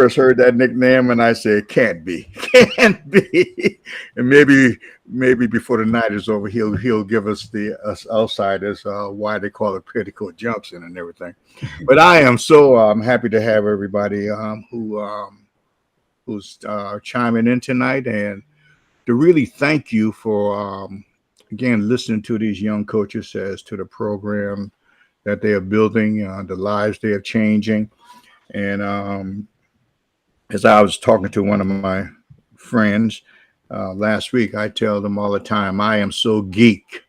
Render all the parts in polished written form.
first heard that nickname, and I said, "Can't be, can't be." And maybe before the night is over, he'll give us us outsiders why they call it Petticoat Junction and everything. But I am so happy to have everybody who's chiming in tonight, and to really thank you for again listening to these young coaches as to the program that they are building, the lives they are changing, and as I was talking to one of my friends last week, I tell them all the time, I am so geek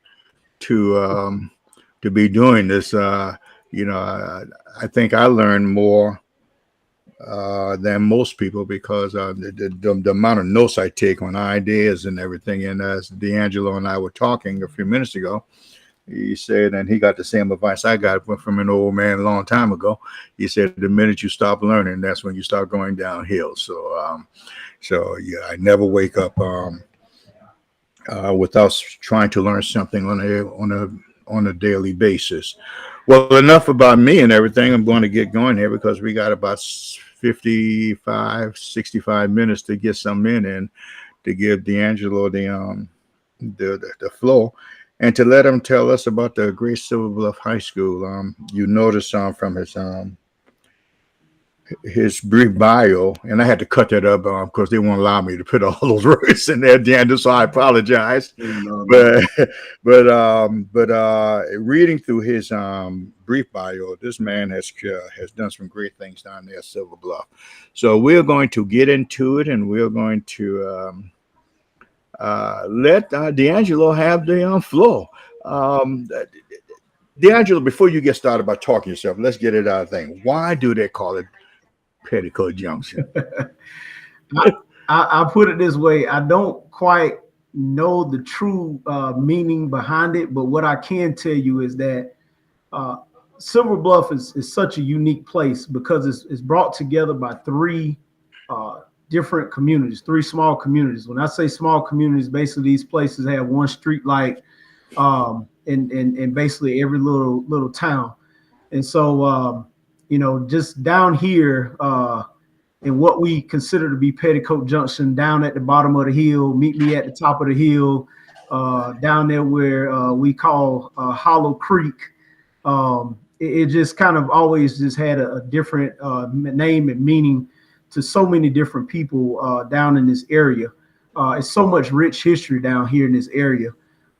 to be doing this. I think I learn more than most people because the amount of notes I take on ideas and everything. And as DeAngelo and I were talking a few minutes ago, he said, and he got the same advice I got from an old man a long time ago. He said, the minute you stop learning, that's when you start going downhill. So yeah, I never wake up without trying to learn something on a daily basis. Well, enough about me and everything. I'm going to get going here because we got about 65 minutes to get some in and to give DeAngelo the floor. And to let him tell us about the great Silver Bluff High School. You notice from his brief bio, and I had to cut that up because they won't allow me to put all those words in there, DeAngelo, so I apologize. But reading through his brief bio, this man has done some great things down there at Silver Bluff. So we're going to get into it, and we're going to let DeAngelo have the floor. DeAngelo, before you get started by talking yourself, let's get it out of the thing. Why do they call it Petticoat Junction? I put it this way. I don't quite know the true meaning behind it, but what I can tell you is that Silver Bluff is such a unique place because it's brought together by three different communities, three small communities. When I say small communities, basically these places have one street light in basically every little town. And so, just down here in what we consider to be Petticoat Junction, down at the bottom of the hill, meet me at the top of the hill, down there where we call Hollow Creek. It just kind of always just had a different name and meaning to so many different people down in this area. It's so much rich history down here in this area.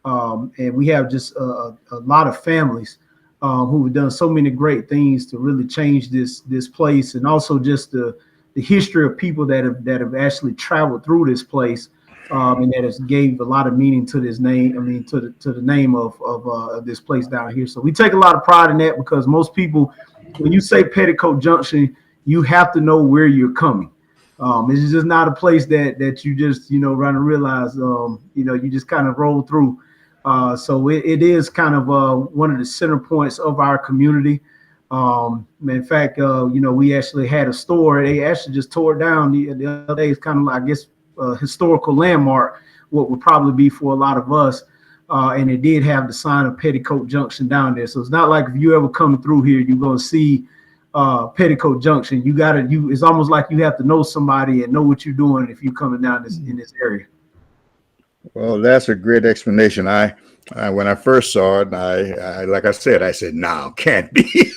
And we have just a lot of families who have done so many great things to really change this place, and also just the history of people that have actually traveled through this place, and that has gave a lot of meaning to this name. I mean, to the name of this place down here. So we take a lot of pride in that because most people, when you say Petticoat Junction, you have to know where you're coming. It's just not a place that you just run and realize you just kind of roll through. So it is kind of one of the center points of our community. In fact, we actually had a store. They actually just tore it down the other day. It's kind of, I guess, a historical landmark, what would probably be for a lot of us. And it did have the sign of Petticoat Junction down there. So it's not like if you ever come through here, you're going to see Petticoat Junction. It's almost like you have to know somebody and know what you're doing if you're coming down in this area. Well, that's a great explanation. I when I first saw it, I like I said, no, can't be,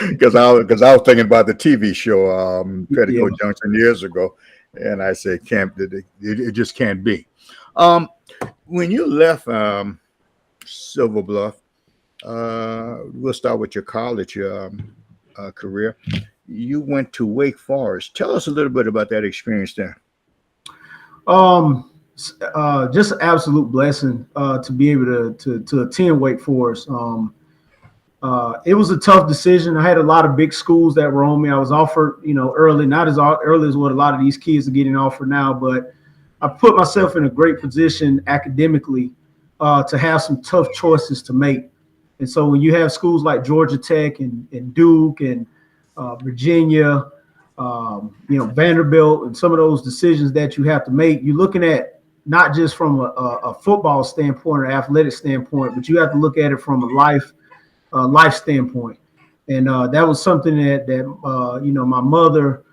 because I was thinking about the TV show Petticoat Junction years ago, and I said, it just can't be. When you left Silver Bluff, we'll start with your college career. You went to Wake Forest. Tell us a little bit about that experience there. Just an absolute blessing to be able to attend Wake Forest. It was a tough decision. I had a lot of big schools that were on me. I was offered, early, not as early as what a lot of these kids are getting offered now, but I put myself in a great position academically to have some tough choices to make. And so when you have schools like Georgia Tech and Duke and Virginia, Vanderbilt, and some of those decisions that you have to make, you're looking at not just from a football standpoint or athletic standpoint, but you have to look at it from a life standpoint. And that was something that my mother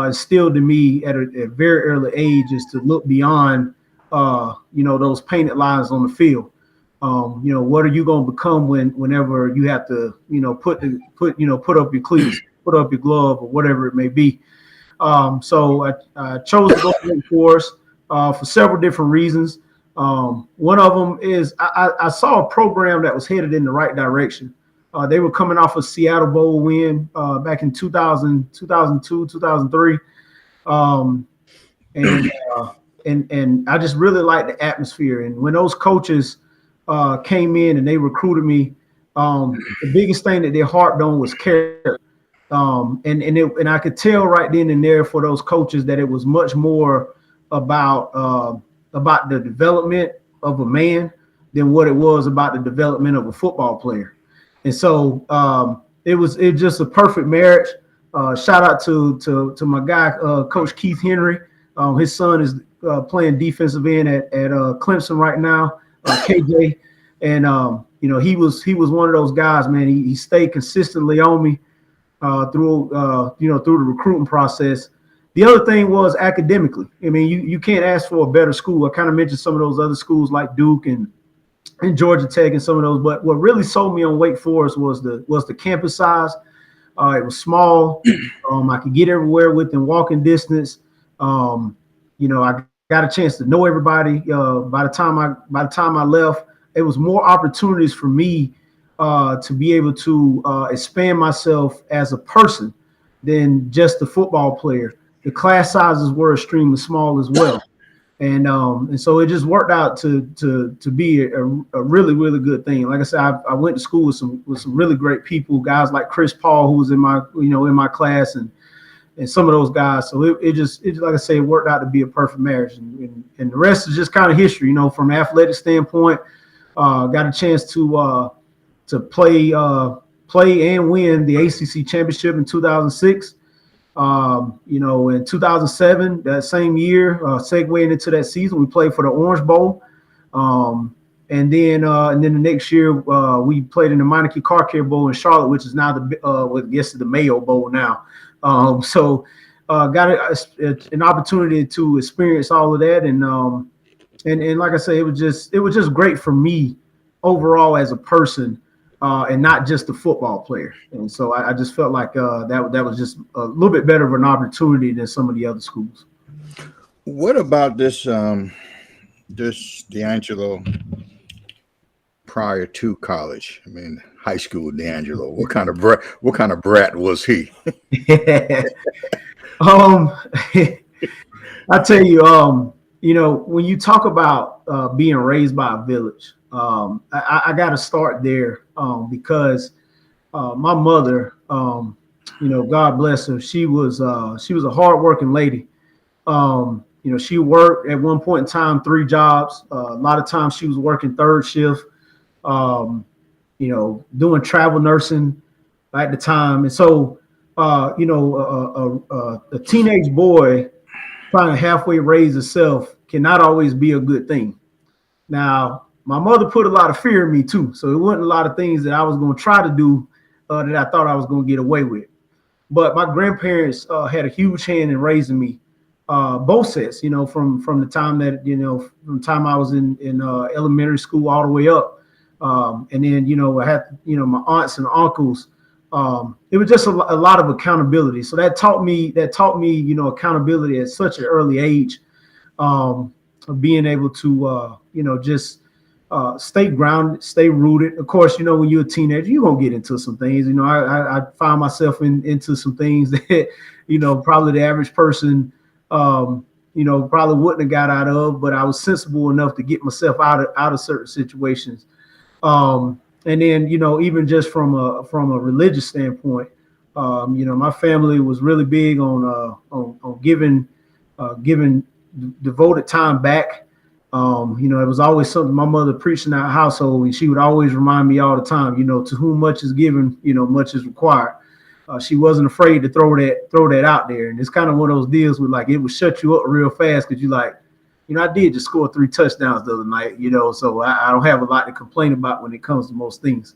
instilled in me at a very early age is to look beyond, those painted lines on the field. What are you going to become whenever you have to, put up your cleats, put up your glove, or whatever it may be. So I chose to go to Wake Forest for several different reasons. One of them is I saw a program that was headed in the right direction. They were coming off a Seattle Bowl win back in 2000, 2002, 2003. And I just really liked the atmosphere. And when those coaches came in and they recruited me, the biggest thing that they harped on was character. And I could tell right then and there for those coaches that it was much more about the development of a man than what it was about the development of a football player. And so it was just a perfect marriage. Shout out to my guy, Coach Keith Henry. His son is playing defensive end at Clemson right now, KJ. And he was one of those guys, man. He stayed consistently on me through the recruiting process. The other thing was academically. I mean, you can't ask for a better school. I kind of mentioned some of those other schools like Duke and Georgia Tech and some of those, but what really sold me on Wake Forest was the campus size. It was small. I could get everywhere within walking distance. I got a chance to know everybody. By the time I left, it was more opportunities for me to be able to expand myself as a person than just a football player. The class sizes were extremely small as well. And so it just worked out to be a really, really good thing. Like I said, I went to school with some really great people, guys like Chris Paul, who was in my class, and some of those guys. So it like I say, it worked out to be a perfect marriage. And the rest is just kind of history, from an athletic standpoint. Got a chance to play and win the ACC championship in 2006. In 2007, that same year, segueing into that season, we played for the Orange Bowl. And then the next year, we played in the Meineke Car Care Bowl in Charlotte, which is now the Mayo Bowl now. So got an opportunity to experience all of that. And like I say, it was just great for me overall as a person. And not just a football player. And so I just felt like that was just a little bit better of an opportunity than some of the other schools. What about this DeAngelo prior to college? I mean, high school DeAngelo. What kind of brat was he? I tell you, when you talk about being raised by a village, I got to start there because my mother, God bless her, she was a hardworking lady. She worked at one point in time 3 jobs. A lot of times she was working third shift, doing travel nursing at the time. And so, a teenage boy trying to halfway raise himself cannot always be a good thing. Now, my mother put a lot of fear in me too. So it wasn't a lot of things that I was going to try to do that I thought I was going to get away with. But my grandparents had a huge hand in raising me, both sets, from the time that, from the time I was in elementary school all the way up. And then, I had, my aunts and uncles. It was just a lot of accountability. So that taught me, accountability at such an early age, of being able to, just stay grounded, stay rooted. Of course, when you're a teenager, you're going to get into some things. I find myself into some things that, probably the average person, probably wouldn't have got out of, but I was sensible enough to get myself out of certain situations. And then, even just from a religious standpoint, my family was really big on giving devoted time back. It was always something my mother preached in our household, and she would always remind me all the time, to whom much is given, much is required. She wasn't afraid to throw that out there. And it's kind of one of those deals with, like, it would shut you up real fast because you're like, I did just score 3 touchdowns the other night, so I don't have a lot to complain about when it comes to most things.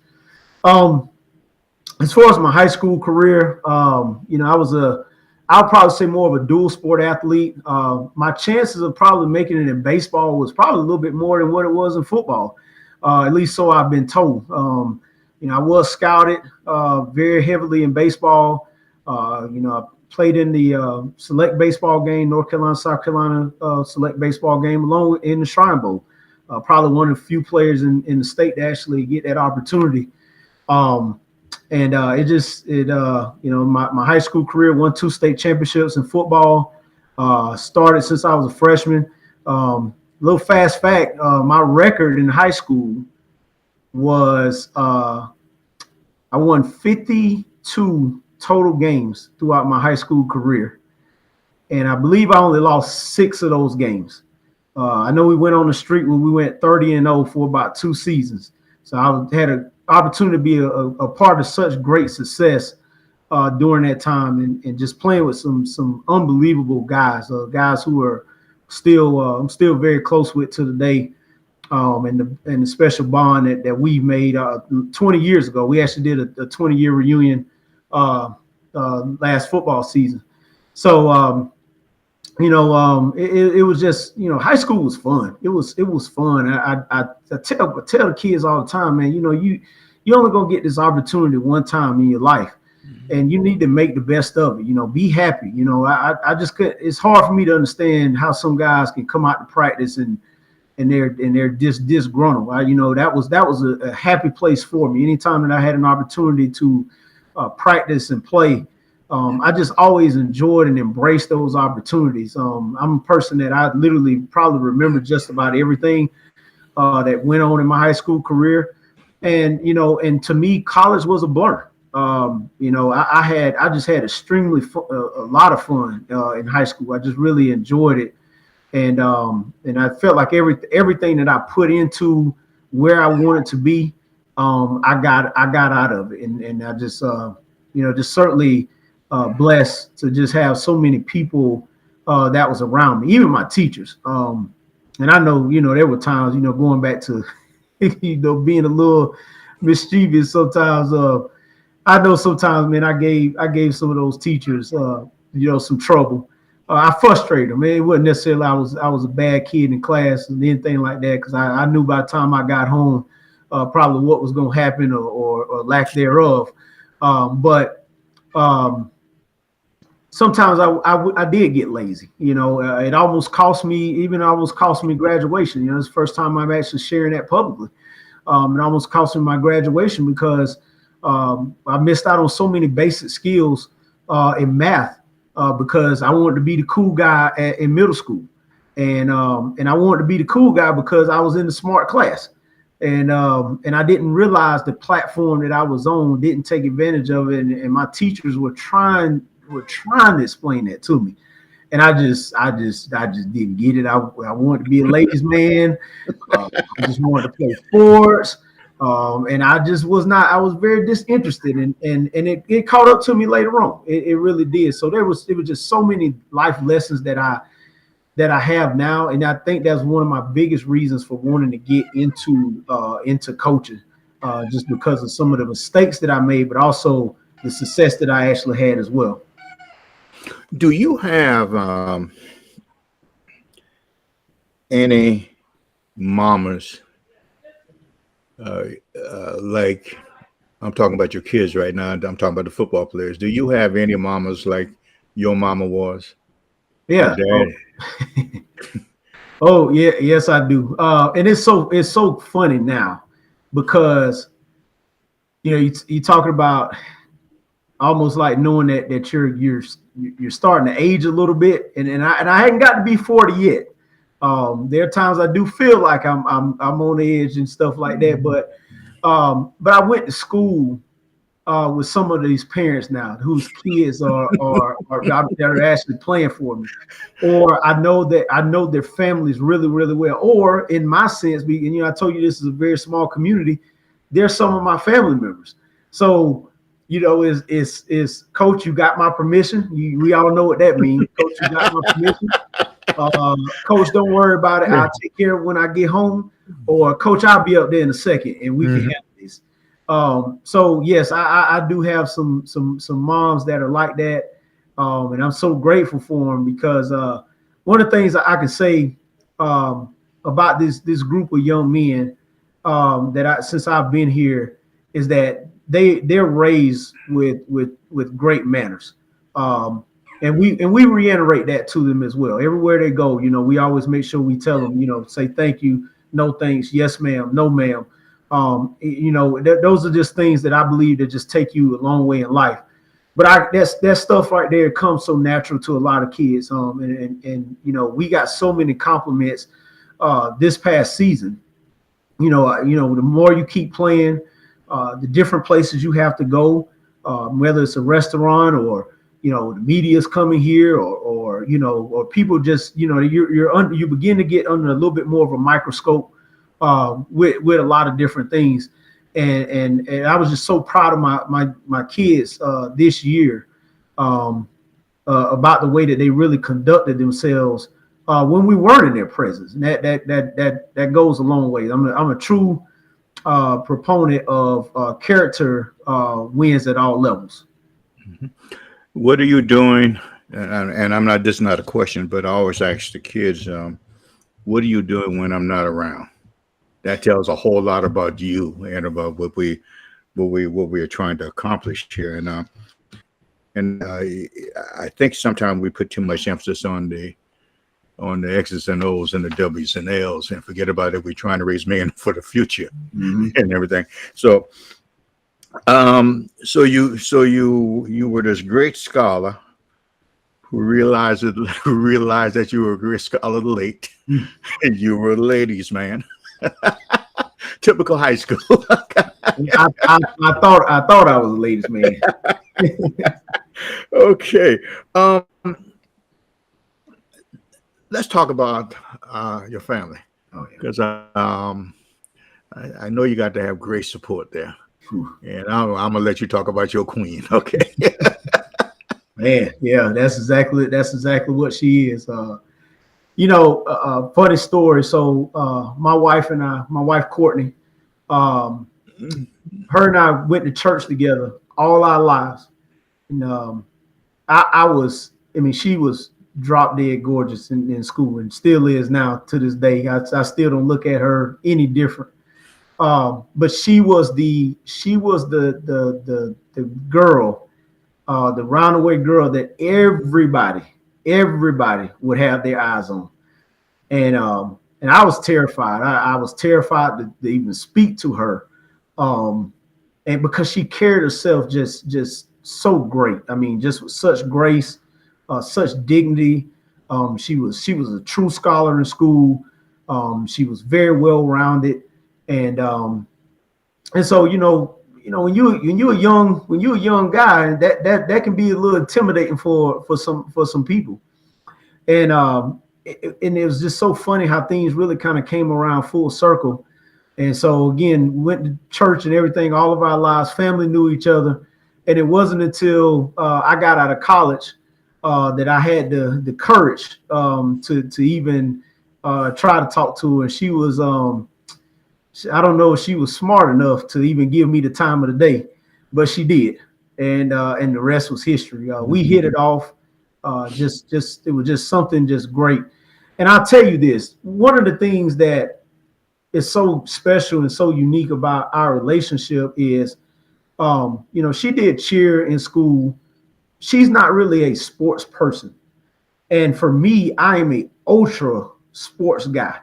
As far as my high school career, I was I'll probably say more of a dual sport athlete. My chances of probably making it in baseball was probably a little bit more than what it was in football. At least so I've been told. I was scouted very heavily in baseball. I played in the select baseball game, North Carolina, South Carolina select baseball game, along in the Shrine Bowl. Probably one of the few players in the state to actually get that opportunity. My high school career, won 2 state championships in football. Started since I was a freshman. Little fast fact: my record in high school was I won 52 total games throughout my high school career, and I believe I only lost 6 of those games. I know we went on the streak where we went 30-0 for about 2 seasons. So I had an opportunity to be a part of such great success during that time, and just playing with some unbelievable guys, guys who are still I'm still very close with to today, and the special bond that we made 20 years ago. We actually did a 20-year reunion last football season. So it was just, high school was fun. It was fun. I tell the kids all the time, man, you only gonna get this opportunity one time in your life, and you need to make the best of it. Be happy. I just could. It's hard for me to understand how some guys can come out to practice and they're disgruntled. That was a happy place for me. Anytime that I had an opportunity to practice and play, I just always enjoyed and embraced those opportunities. I'm a person that I literally probably remember just about everything that went on in my high school career. And to me, college was a blur. I just had extremely a lot of fun in high school. I just really enjoyed it. And I felt like everything that I put into where I wanted to be, I got out of it. And I just, just certainly blessed to just have so many people that was around me, even my teachers. And I know, there were times, going back to, being a little mischievous sometimes. I know sometimes, man, I gave some of those teachers, some trouble. I frustrated them. It wasn't necessarily I was a bad kid in class and anything like that, because I knew by the time I got home probably what was going to happen or lack thereof. But sometimes I did get lazy. It almost cost me graduation. It's the first time I'm actually sharing that publicly. It almost cost me my graduation because I missed out on so many basic skills in math because I wanted to be the cool guy in middle school, and I wanted to be the cool guy because I was in the smart class, and I didn't realize the platform that I was on didn't take advantage of it, and my teachers were trying to explain that to me. And I just didn't get it. I wanted to be a ladies' man. I just wanted to play sports. And I just was not. I was very disinterested, and it caught up to me later on. It really did. So it was just so many life lessons that I have now, and I think that's one of my biggest reasons for wanting to get into coaching, just because of some of the mistakes that I made, but also the success that I actually had as well. Do you have any mamas? Like, I'm talking about your kids right now. I'm talking about the football players. Do you have any mamas like your mama was? Yeah. Oh yeah. Yes, I do. And it's so funny now because you're talking about almost like knowing that you're starting to age a little bit, and I hadn't got to be 40 yet. There are times I do feel like I'm on the edge and stuff like that, but I went to school with some of these parents now whose kids are actually playing for me, or I know their families really, really well, or in my sense, I told you this is a very small community. They're some of my family members, so. Is Coach, you got my permission? We all know what that means. Coach, you got my permission. Coach, don't worry about it. I'll take care of it when I get home. Or Coach, I'll be up there in a second, and we can handle this. So yes, I do have some moms that are like that. And I'm so grateful for them because one of the things I can say about this group of young men since I've been here is that they're raised with great manners. And we reiterate that to them as well. Everywhere they go, we always make sure we tell them, say thank you, no thanks, yes ma'am, no ma'am. Those are just things that I believe that just take you a long way in life. But that stuff right there comes so natural to a lot of kids. And we got so many compliments this past season. The more you keep playing, the different places you have to go, whether it's a restaurant or the media's coming here, or people just you begin to get under a little bit more of a microscope with a lot of different things, and I was just so proud of my kids this year about the way that they really conducted themselves when we weren't in their presence, and that goes a long way. I'm a true proponent of character wins at all levels. Mm-hmm. What are you doing? And I'm not. This is not a question, but I always ask the kids, "What are you doing when I'm not around?" That tells a whole lot about you and about what we are trying to accomplish here. And I think sometimes we put too much emphasis on the X's and O's and the W's and L's and forget about it. We're trying to raise men for the future and everything. So. So you were this great scholar who realized that you were a great scholar late, and you were a ladies' man. Typical high school. I thought I was a ladies' man. Okay. Let's talk about your family, because I know you got to have great support there. And I'm gonna let you talk about your queen, okay? Man, yeah, that's exactly what she is. Funny story. So, my wife Courtney, her and I went to church together all our lives, and she was drop dead gorgeous in school, and still is now to this day. I still don't look at her any different. But she was the girl, the roundaway girl that everybody would have their eyes on, and I was terrified. I was terrified to even speak to her, and because she carried herself just so great. I mean, just with such grace, such dignity. She was a true scholar in school. She was very well rounded. And so when you're a young guy, that can be a little intimidating for some people, and it was just so funny how things really kind of came around full circle. And so again, went to church and everything. All of our lives, family knew each other, and it wasn't until I got out of college that I had the courage to even try to talk to her. And she was I don't know if she was smart enough to even give me the time of the day, but she did, and the rest was history. We hit it off. It was just something just great. And I'll tell you this: one of the things that is so special and so unique about our relationship is, she did cheer in school. She's not really a sports person, and for me, I am a ultra sports guy.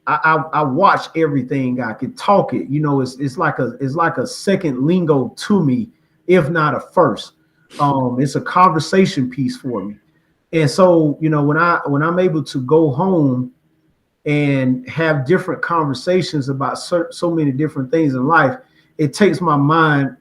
I watch everything. I can talk it. It's like a second lingo to me, if not a first. It's a conversation piece for me. And so, when I'm able to go home and have different conversations about so many different things in life, it takes my mind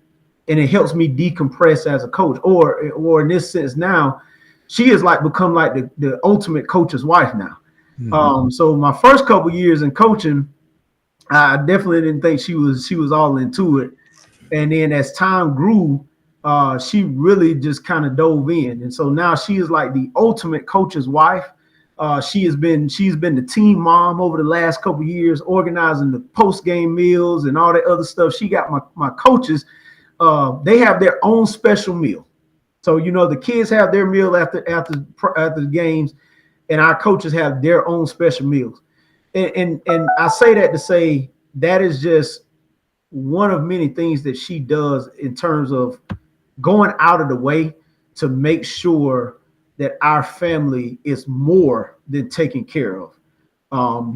and it helps me decompress as a coach. Or in this sense now, she has become like the ultimate coach's wife now. Mm-hmm. So my first couple years in coaching, I definitely didn't think she was all into it. And then as time grew, she really just kind of dove in. And so now she is like the ultimate coach's wife. She's been the team mom over the last couple of years, organizing the post-game meals and all that other stuff. She got my coaches. They have their own special meal. So, the kids have their meal after the games, and our coaches have their own special meals. And I say that to say that is just one of many things that she does in terms of going out of the way to make sure that our family is more than taken care of. From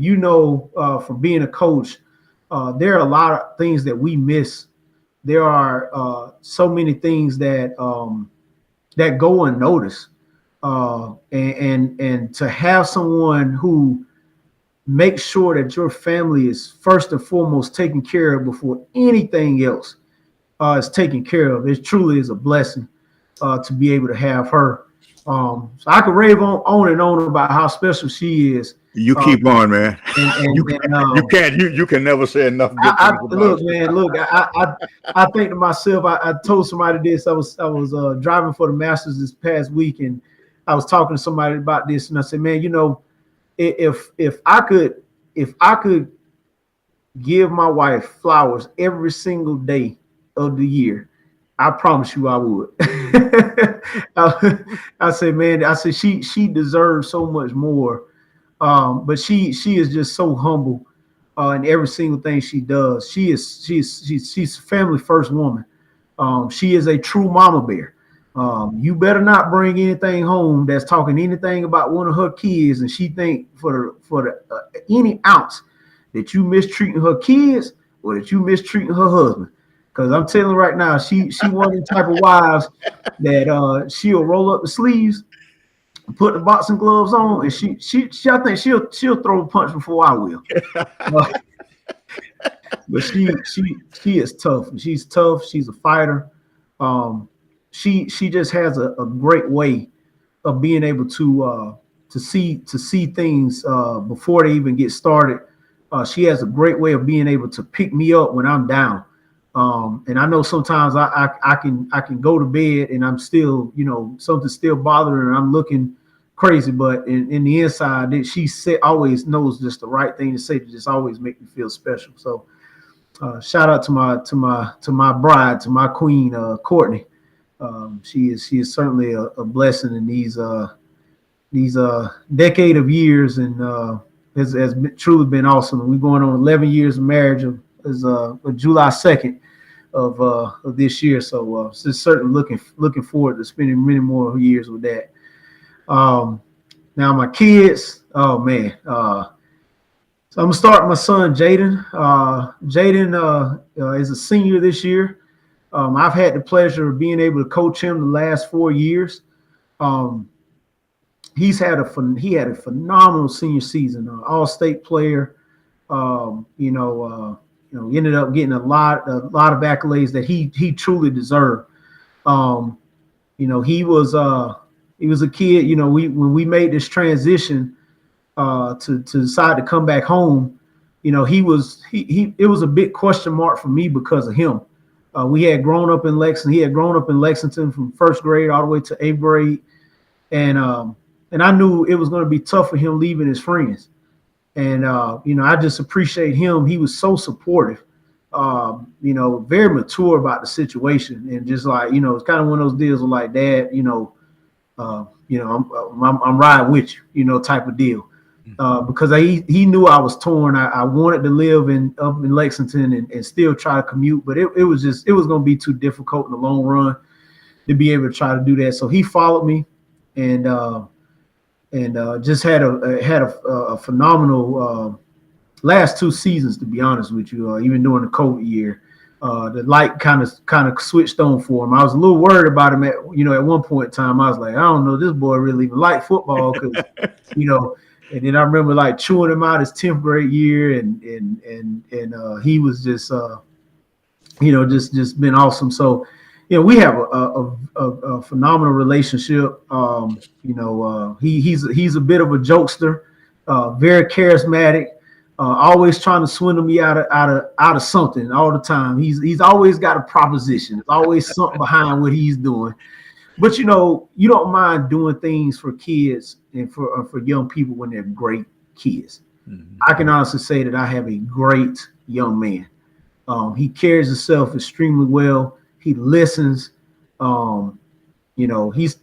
being a coach, there are a lot of things that we miss. There are so many things that go unnoticed, and to have someone who makes sure that your family is first and foremost taken care of before anything else is taken care of. It truly is a blessing to be able to have her. So I could rave on and on about how special she is. You keep on, man. You can never say enough good things about I think to myself, I told somebody this. I was driving for the Masters this past week, and I was talking to somebody about this, and I said, man, if I could give my wife flowers every single day of the year, I promise you I would. I said, man, she deserves so much more. But she is just so humble in every single thing she does. She's a family first woman. She is a true mama bear. You better not bring anything home that's talking anything about one of her kids, and she think for any ounce that you mistreating her kids or that you mistreating her husband. Because I'm telling you right now, she one of the type of wives that she'll roll up the sleeves, put the boxing gloves on, and she I think she'll throw a punch before I will. But she is tough. She's tough. She's a fighter. She just has a great way of being able to see things before they even get started. She has a great way of being able to pick me up when I'm down. And I know sometimes I can go to bed and I'm still, something's still bothering her and I'm looking crazy, but in the inside, she always knows just the right thing to say to just always make me feel special. So shout out to my bride, to my queen, Courtney. She is certainly a blessing in these decade of years, and has truly been awesome. We're going on 11 years of marriage as July 2nd of this year. So just certainly looking forward to spending many more years with that. Now my kids, oh man. So I'm gonna start with my son Jaden. Jaden is a senior this year. I've had the pleasure of being able to coach him the last 4 years. He had a phenomenal senior season, all-state player. Ended up getting a lot of accolades that he truly deserved. He was a kid. When we made this transition to decide to come back home, it was a big question mark for me because of him. We had grown up in Lexington. He had grown up in Lexington from first grade all the way to 8th grade, and I knew it was going to be tough for him leaving his friends. And I just appreciate him. He was so supportive, very mature about the situation, and just like it's kind of one of those deals of like, Dad, I'm riding with you, type of deal. Because he knew I was torn. I wanted to live up in Lexington and still try to commute, but it was going to be too difficult in the long run to be able to try to do that. So he followed me, and just had a phenomenal last 2 seasons, to be honest with you. Even during the COVID year, the light kind of switched on for him. I was a little worried about him at one point in time. I was like, I don't know, this boy really even like football, because And then I remember like chewing him out his 10th grade year, and he was just just been awesome. So we have a phenomenal relationship. He's a bit of a jokester, very charismatic, always trying to swindle me out of something all the time. He's always got a proposition. There's always something behind what he's doing. But you don't mind doing things for kids and for young people when they're great kids. Mm-hmm. I can honestly say that I have a great young man. He carries himself extremely well. He listens. He's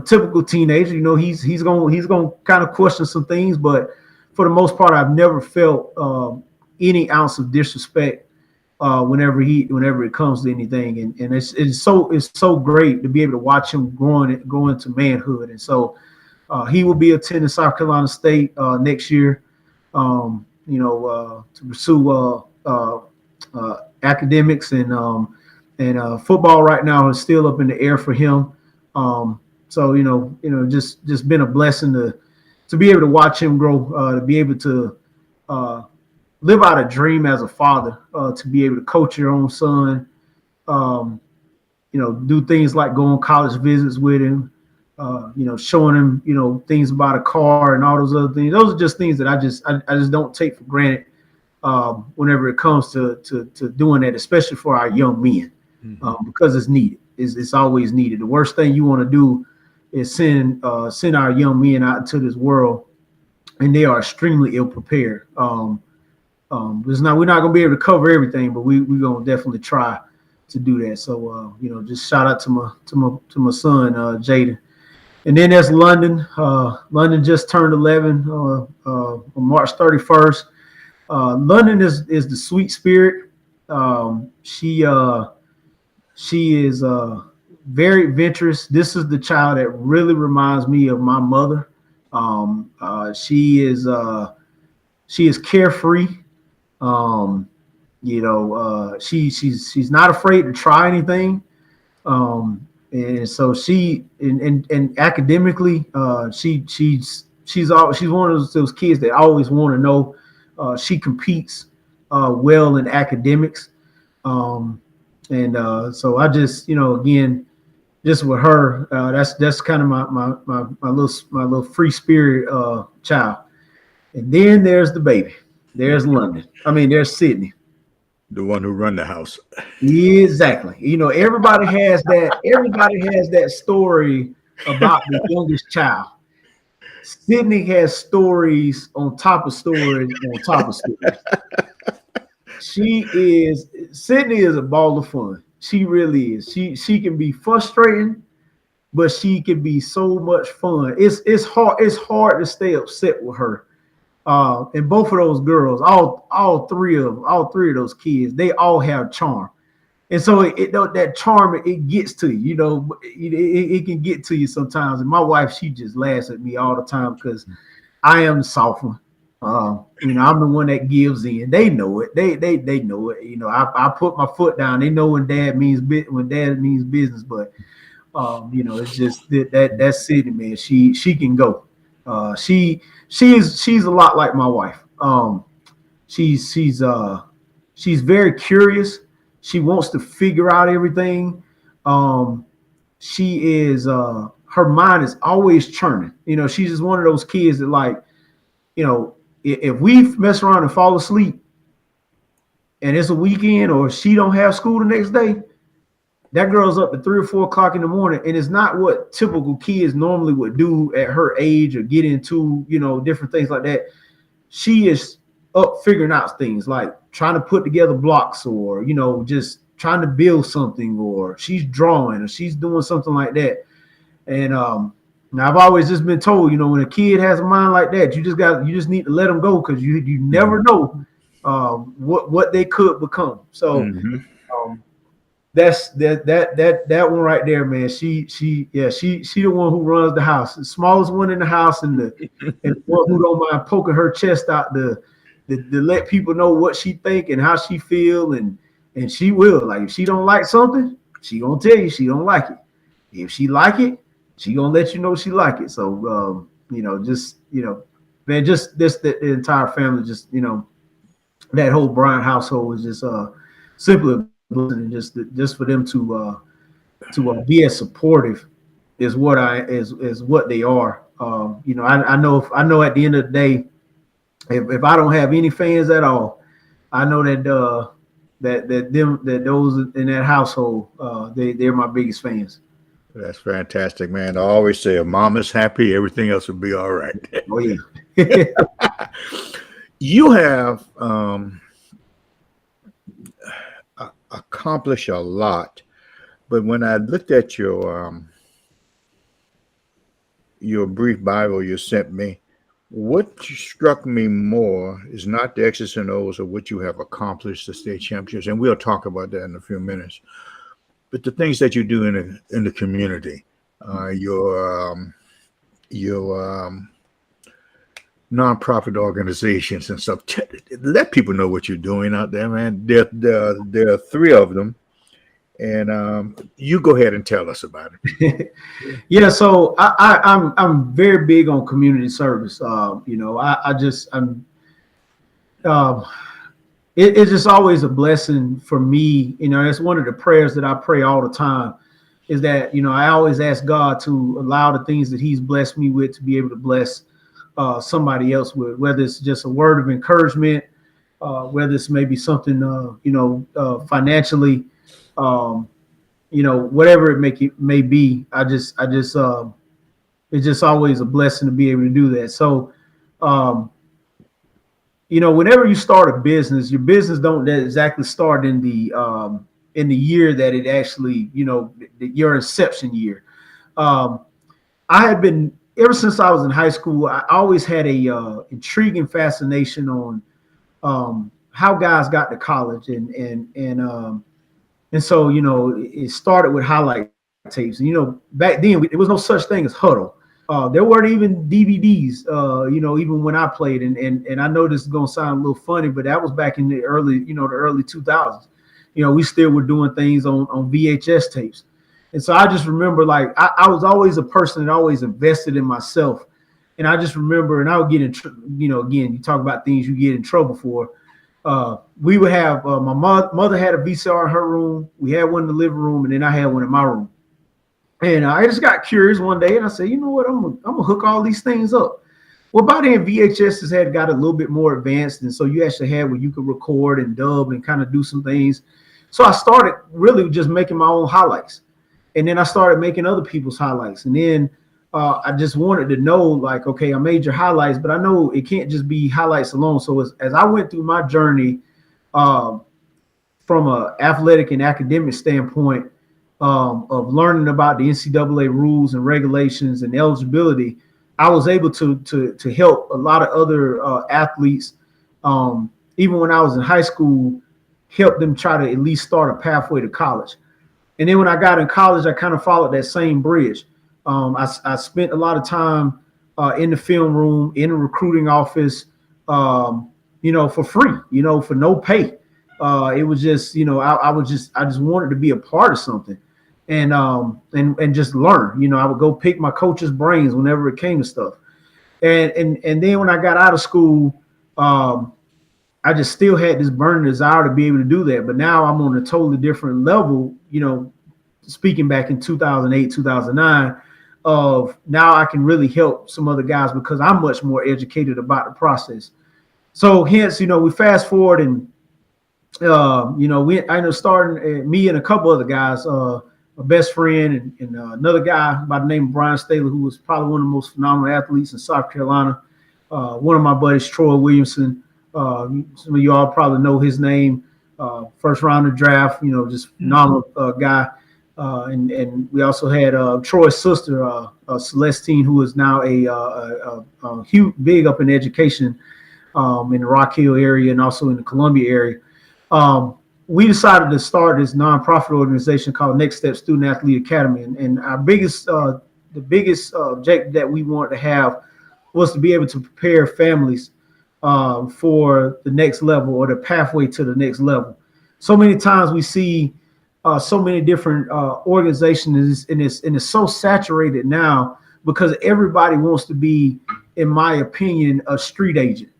typical teenager. He's gonna kind of question some things, but for the most part, I've never felt any ounce of disrespect whenever it comes to anything, and it's so great to be able to watch him grow into manhood. And so he will be attending South Carolina State next year, to pursue academics, and football right now is still up in the air for him. So just been a blessing to be able to watch him grow, to be able to live out a dream as a father, to be able to coach your own son, do things like go on college visits with him, showing him, things about a car and all those other things. Those are just things that I just don't take for granted whenever it comes to doing that, especially for our young men, because it's needed. It's always needed. The worst thing you want to do is send our young men out into this world, and they are extremely ill prepared. We're not going to be able to cover everything, but we're going to definitely try to do that. So just shout out to my son Jaden. And then there's London. London just turned 11 on March 31st. London is the sweet spirit. She is very adventurous. This is the child that really reminds me of my mother. She is carefree. She's not afraid to try anything. And so she and academically, she's one of those kids that always want to know. She competes well in academics. So I just, again, just with her, that's kind of my little free spirit child. And then there's the baby. There's London. There's Sydney. The one who run the house. Exactly. Everybody has that story about the youngest child. Sydney has stories on top of stories on top of stories. Sydney is a ball of fun. She really is. She can be frustrating, but she can be so much fun. It's hard to stay upset with her. And both of those girls, all three of those kids, they all have charm. And so that charm, it gets to you, it can get to you sometimes. And my wife, she just laughs at me all the time because I am the soft one. I'm the one that gives in. They know it. They know it. I put my foot down. They know when dad means business. But it's just that city, man. She can go. She's a lot like my wife. She's very curious. She wants to figure out everything. She is her mind is always churning. She's just one of those kids that if we mess around and fall asleep and it's a weekend or she don't have school the next day, that girl's up at 3 or 4 o'clock in the morning, and it's not what typical kids normally would do at her age or get into, different things like that. She is up figuring out things like trying to put together blocks or, just trying to build something, or she's drawing or she's doing something like that. And now I've always just been told, when a kid has a mind like that, you just need to let them go because you never know what they could become. So that's that one right there, man. She the one who runs the house, the smallest one in the house, and the one who don't mind poking her chest out to let people know what she think and how she feel, and she will. Like, if she don't like something, she gonna tell you she don't like it. If she like it, she gonna let you know she like it. So man, just the entire family, just that whole Bryant household is just simply. And just for them to be as supportive is what they are. I know at the end of the day, if I don't have any fans at all, I know that those in that household, they're my biggest fans. That's fantastic, man. I always say if mom is happy, everything else will be all right. Oh yeah. You have accomplished a lot, but when I looked at your your brief Bible you sent me, what struck me more is not the X's and O's of what you have accomplished, the state championships, and we'll talk about that in a few minutes, but the things that you do in the community, your nonprofit organizations and stuff. Let people know what you're doing out there, man. There are three of them, and you go ahead and tell us about it. Yeah, so I'm very big on community service. It's just always a blessing for me. It's one of the prayers that I pray all the time. Is that I always ask God to allow the things that He's blessed me with to be able to bless somebody else with, whether it's just a word of encouragement, whether it's maybe something financially, whatever it may be. It's just always a blessing to be able to do that. So whenever you start a business, your business don't exactly start in the year that it actually, your inception year. I had been, ever since I was in high school, I always had a intriguing fascination on how guys got to college, and so it started with highlight tapes. And back then there was no such thing as Huddle. There weren't even DVDs. Even when I played, and I know this is gonna sound a little funny, but that was back in the early 2000s. We still were doing things on VHS tapes. And so I just remember, like, I was always a person that always invested in myself. And I just remember, and I would get in, again, you talk about things you get in trouble for. We would have, my mother had a VCR in her room. We had one in the living room, and then I had one in my room. And I just got curious one day, and I said, you know what, I'm gonna hook all these things up. Well, by then VHS had got a little bit more advanced, and so you actually had where you could record and dub and kind of do some things. So I started really just making my own highlights. And then I started making other people's highlights. And then I just wanted to know, like, okay, I made your highlights, but I know it can't just be highlights alone. So as I went through my journey from an athletic and academic standpoint of learning about the NCAA rules and regulations and eligibility, I was able to help a lot of other athletes, even when I was in high school, help them try to at least start a pathway to college. And then when I got in college, I kind of followed that same bridge. I spent a lot of time in the film room, in the recruiting office, for free, for no pay. It was just, I just wanted to be a part of something, and just learn. I would go pick my coach's brains whenever it came to stuff. And then when I got out of school, I just still had this burning desire to be able to do that. But now I'm on a totally different level, speaking back in 2008, 2009, of now I can really help some other guys because I'm much more educated about the process. So hence, we fast forward and, I ended up starting, me and a couple other guys, a best friend and another guy by the name of Bryant, who was probably one of the most phenomenal athletes in South Carolina. One of my buddies, Troy Williamson. Some of you all probably know his name. First round of draft, just phenomenal guy. And we also had Troy's sister, Celestine, who is now a huge, big up in education in the Rock Hill area and also in the Columbia area. We decided to start this nonprofit organization called Next Step Student Athlete Academy. And our the biggest objective that we wanted to have was to be able to prepare families for the next level or the pathway to the next level. So many times we see so many different organizations, and it's so saturated now because everybody wants to be, in my opinion, a street agent.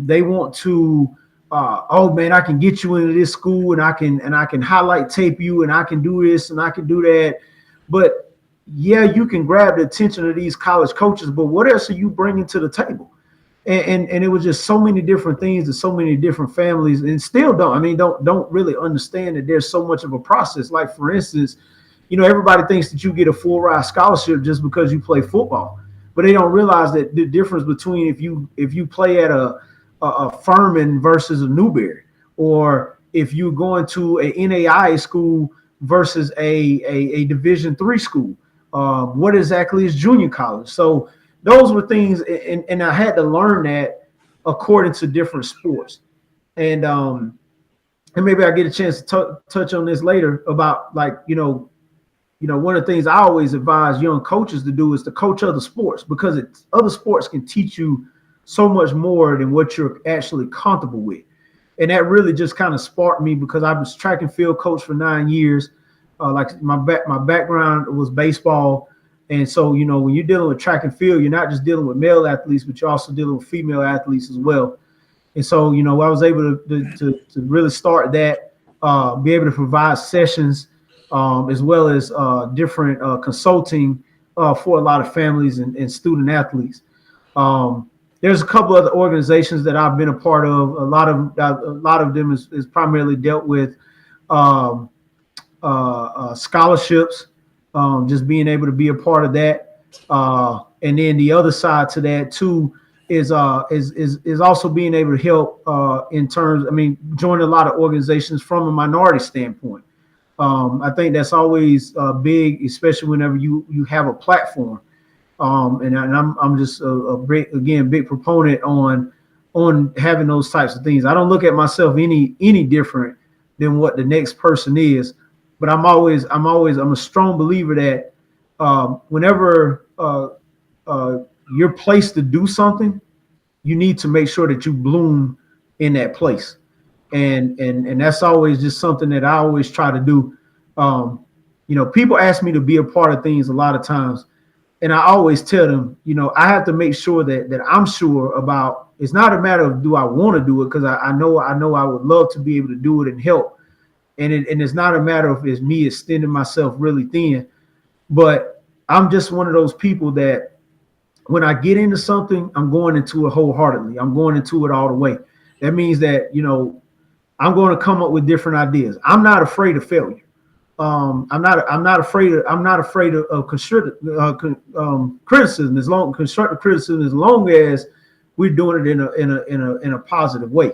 They want to, oh man, I can get you into this school, and I can highlight tape you, and I can do this and I can do that. But yeah, you can grab the attention of these college coaches, but what else are you bringing to the table? And it was just so many different things and so many different families, and still don't really understand that there's so much of a process. Like, for instance, everybody thinks that you get a full ride scholarship just because you play football, but they don't realize that the difference between if you play at a Furman versus a Newberry, or if you're going to a NAIA school versus a Division III school. What exactly is junior college? So those were things, and I had to learn that according to different sports. And maybe I get a chance to touch on this later about, like, one of the things I always advise young coaches to do is to coach other sports, because other sports can teach you so much more than what you're actually comfortable with. And that really just kind of sparked me, because I was track and field coach for 9 years. Like my background was baseball. And so, when you're dealing with track and field, you're not just dealing with male athletes, but you're also dealing with female athletes as well. And so, I was able to really start that, be able to provide sessions, as well as different consulting for a lot of families and student athletes. There's a couple other organizations that I've been a part of. A lot of them is primarily dealt with scholarships, just being able to be a part of that. And then the other side to that too is also being able to help in terms, join a lot of organizations from a minority standpoint. I think that's always big, especially whenever you have a platform. And I'm just a big proponent on having those types of things. I don't look at myself any different than what the next person is, but I'm a strong believer that whenever you're placed to do something, you need to make sure that you bloom in that place. And that's always just something that I always try to do. People ask me to be a part of things a lot of times, and I always tell them, I have to make sure that I'm sure about. It's not a matter of do I want to do it, because I know I would love to be able to do it and help. And it's not a matter of it's me extending myself really thin, but I'm just one of those people that when I get into something, I'm going into it wholeheartedly. I'm going into it all the way. That means that, I'm going to come up with different ideas. I'm not afraid of failure. I'm not afraid of constructive criticism, constructive criticism, as long as we're doing it in a positive way.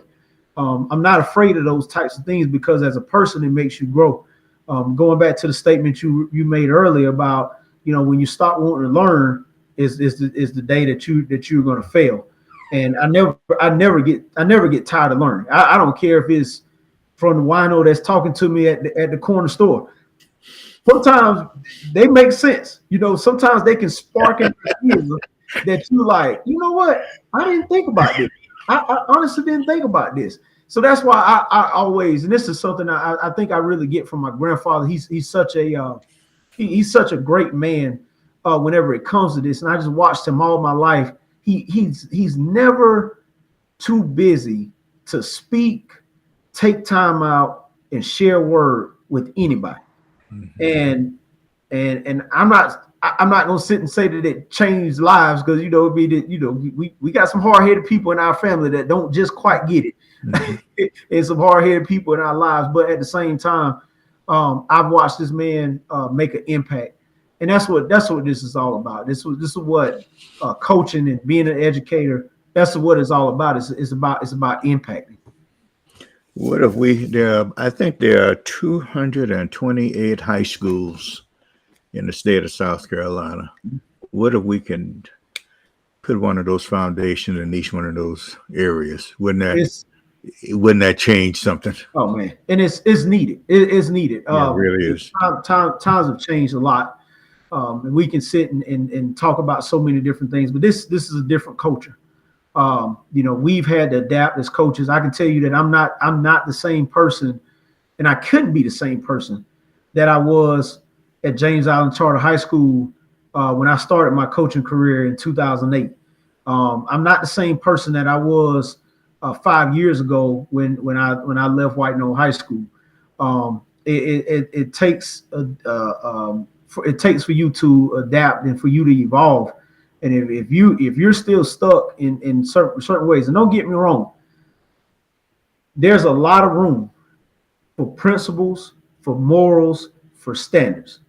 I'm not afraid of those types of things, because as a person, it makes you grow. Going back to the statement you made earlier about, when you stop wanting to learn is the day that you're going to fail. And I never get tired of learning. I don't care if it's from the wino that's talking to me at the corner store. Sometimes they make sense. Sometimes they can spark an idea that you like, you know what? I didn't think about this. I honestly didn't think about this. So that's why I always, and this is something I think I really get from my grandfather. He's such a great man whenever it comes to this. And I just watched him all my life. He's never too busy to speak, take time out, and share word with anybody. Mm-hmm. And I'm not gonna sit and say that it changed lives, because it'd be that we got some hard-headed people in our family that don't just quite get it. Mm-hmm. And some hard-headed people in our lives, but at the same time, I've watched this man make an impact. And that's what this is all about. This is what coaching and being an educator, that's what it's all about. It's about impacting. What if I think there are 228 high schools in the state of South Carolina. What if we can put one of those foundations in each one of those areas? Wouldn't that change something? Oh man, and it's needed. It's needed. It really is. Times have changed a lot. And we can sit and talk about so many different things, but this is a different culture. We've had to adapt as coaches. I can tell you that I'm not the same person, and I couldn't be the same person that I was at James Island Charter High School when I started my coaching career in 2008. I'm not the same person that I was 5 years ago when I left White Knoll High School. It takes for you to adapt and for you to evolve. And if you're still stuck in certain ways, and don't get me wrong, there's a lot of room for principles, for morals, for standards.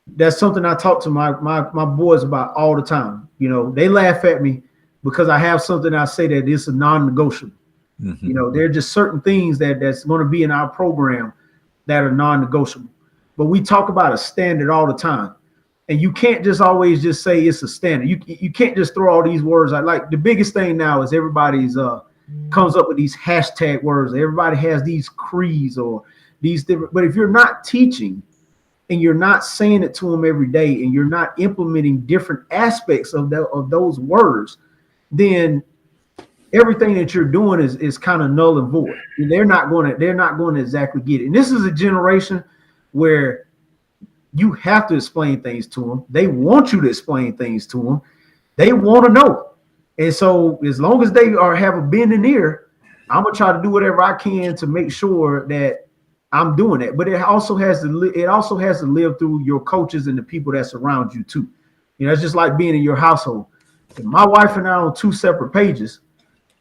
That's something I talk to my boys about all the time. They laugh at me because I have something I say that is a non-negotiable. Mm-hmm. There are just certain things that's going to be in our program that are non-negotiable. But we talk about a standard all the time. And you can't just always just say it's a standard. You can't just throw all these words out. Like the biggest thing now is everybody's comes up with these hashtag words. Everybody has these creeds or these different. But if you're not teaching and you're not saying it to them every day, and you're not implementing different aspects of those words, then everything that you're doing is kind of null and void. And they're not going to exactly get it. And this is a generation where you have to explain things to them. They want you to explain things to them. They want to know. And so as long as they have a bending ear, I'm going to try to do whatever I can to make sure that I'm doing it. But it also has to live through your coaches and the people that surround you too. You know, it's just like being in your household. If my wife and I are on two separate pages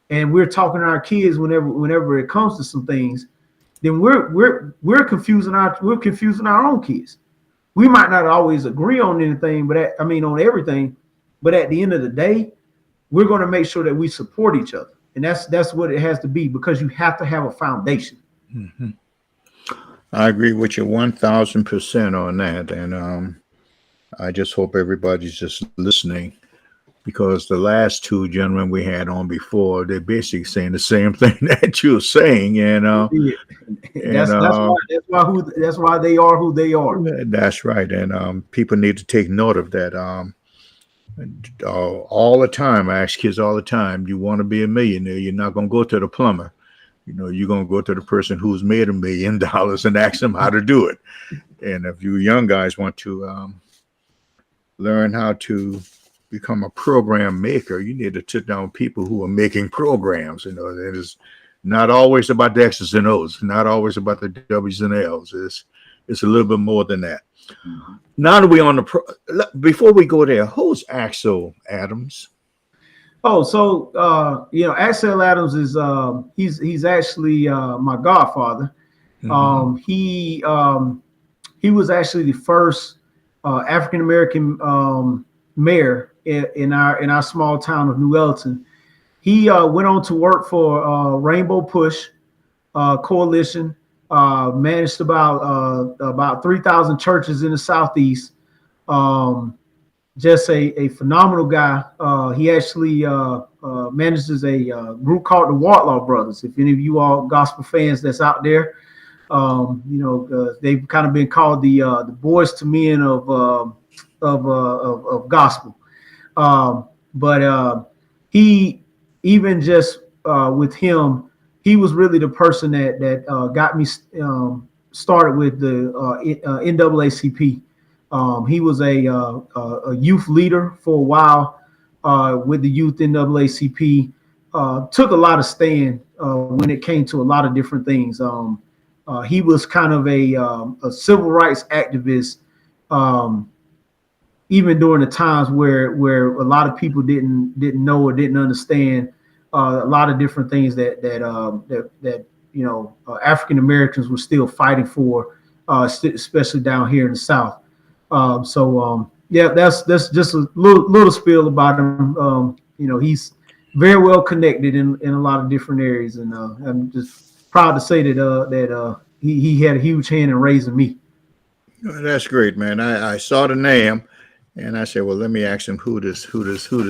and we're talking to our kids whenever it comes to some things, then we're confusing our own kids. We might not always agree on anything, on everything, but at the end of the day, we're going to make sure that we support each other. And that's what it has to be, because you have to have a foundation. Mm-hmm. I agree with you 1,000% on that. And I just hope everybody's just listening, because the last two gentlemen we had on before, they're basically saying the same thing that you're saying. And that's why they are who they are. That's right. And people need to take note of that. All the time, I ask kids all the time, you want to be a millionaire, you're not going to go to the plumber. You know, you're going to go to the person who's made $1 million and ask them how to do it. And if you young guys want to learn how to become a program maker, you need to sit down with people who are making programs. You know, it is not always about the X's and O's, not always about the W's and L's. It's a little bit more than that. Mm-hmm. Now that we're on before we go there, who's Axel Adams? Oh, so Axel Adams is he's actually my godfather. Mm-hmm. He was actually the first African American mayor in our small town of New Elton. He went on to work for Rainbow Push Coalition. Managed about 3,000 churches in the Southeast. Just a phenomenal guy. He actually manages a group called the White Brothers. If any of you all gospel fans that's out there, they've kind of been called the boys to men of gospel. But he, even just with him, he was really the person that got me started with the NAACP. He was a youth leader for a while with the youth NAACP. Took a lot of stand when it came to a lot of different things. He was kind of a civil rights activist, even during the times where a lot of people didn't know or didn't understand a lot of different things that African Americans were still fighting for, especially down here in the South. That's just a little spiel about him. He's very well connected in a lot of different areas, and I'm just proud to say that he had a huge hand in raising me. That's great, man. I saw the name, and I said, well, let me ask him who this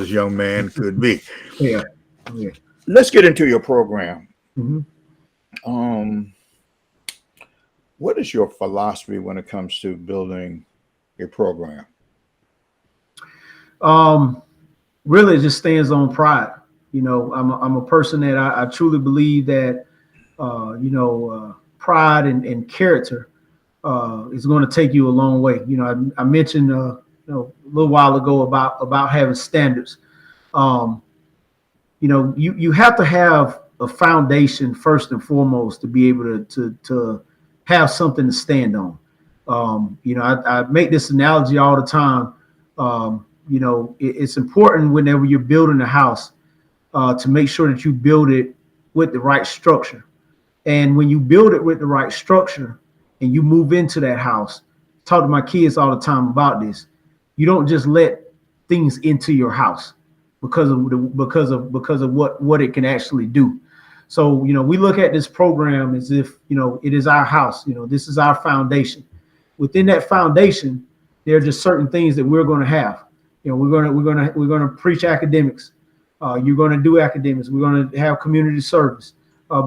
young man could be. Yeah. Let's get into your program. Mm-hmm. What is your philosophy when it comes to building a program? Really, it just stands on pride. I'm a person that I truly believe that pride and character is going to take you a long way. I mentioned a little while ago about having standards. You have to have a foundation first and foremost to be able to have something to stand on. I make this analogy all the time. It's important whenever you're building a house to make sure that you build it with the right structure. And when you build it with the right structure and you move into that house, talk to my kids all the time about this. You don't just let things into your house because of what it can actually do. So, we look at this program as if, it is our house. This is our foundation. Within that foundation, there are just certain things that we're going to have. We're going to preach academics. You're going to do academics. We're going to have community service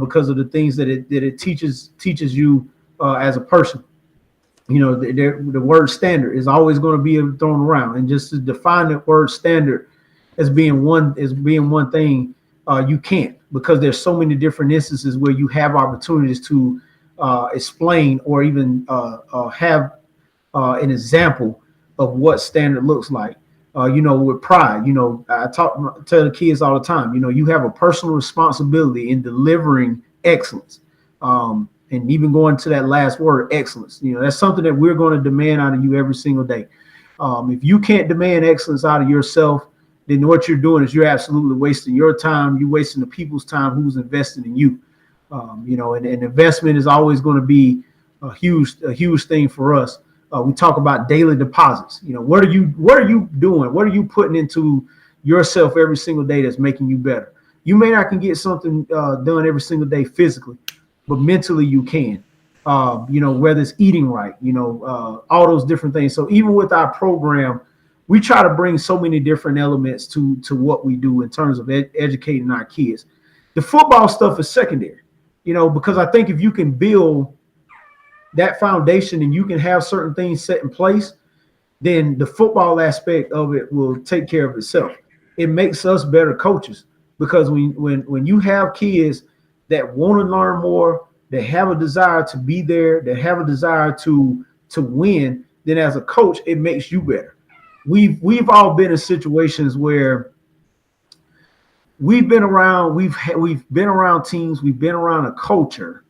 because of the things that it teaches you as a person. The word standard is always going to be thrown around, and just to define that word standard as being one thing, you can't, because there's so many different instances where you have opportunities to explain or even have an example of what standard looks like. With pride, I tell the kids all the time, you have a personal responsibility in delivering excellence. And even going to that last word, excellence, that's something that we're going to demand out of you every single day. If you can't demand excellence out of yourself, then what you're doing is you're absolutely wasting your time. You're wasting the people's time who's invested in you. And investment is always going to be a huge thing for us. We talk about daily deposits. What are you doing? What are you putting into yourself every single day that's making you better? You may not can get something done every single day physically, but mentally you can. Whether it's eating right, all those different things. So even with our program, we try to bring so many different elements to what we do in terms of educating our kids. The football stuff is secondary, because I think if you can build that foundation and you can have certain things set in place, then the football aspect of it will take care of itself. It makes us better coaches, because when you have kids that want to learn more, that have a desire to be there, that have a desire to win, then as a coach, it makes you better. We've all been in situations where we've been around teams, we've been around a culture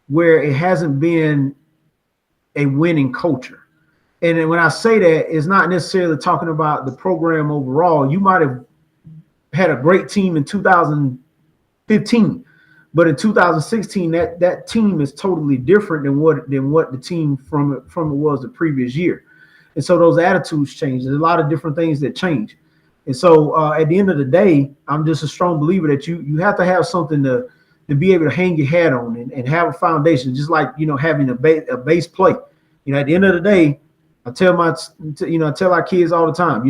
where it hasn't been a winning culture. And when I say that, it's not necessarily talking about the program overall. You might have had a great team in 2015, but in 2016, that team is totally different than what the team from it was the previous year. And so those attitudes change. There's a lot of different things that change. And so at the end of the day, I'm just a strong believer that you have to have something to be able to hang your hat on and have a foundation, just like, having a base plate. At the end of the day, I tell our kids all the time,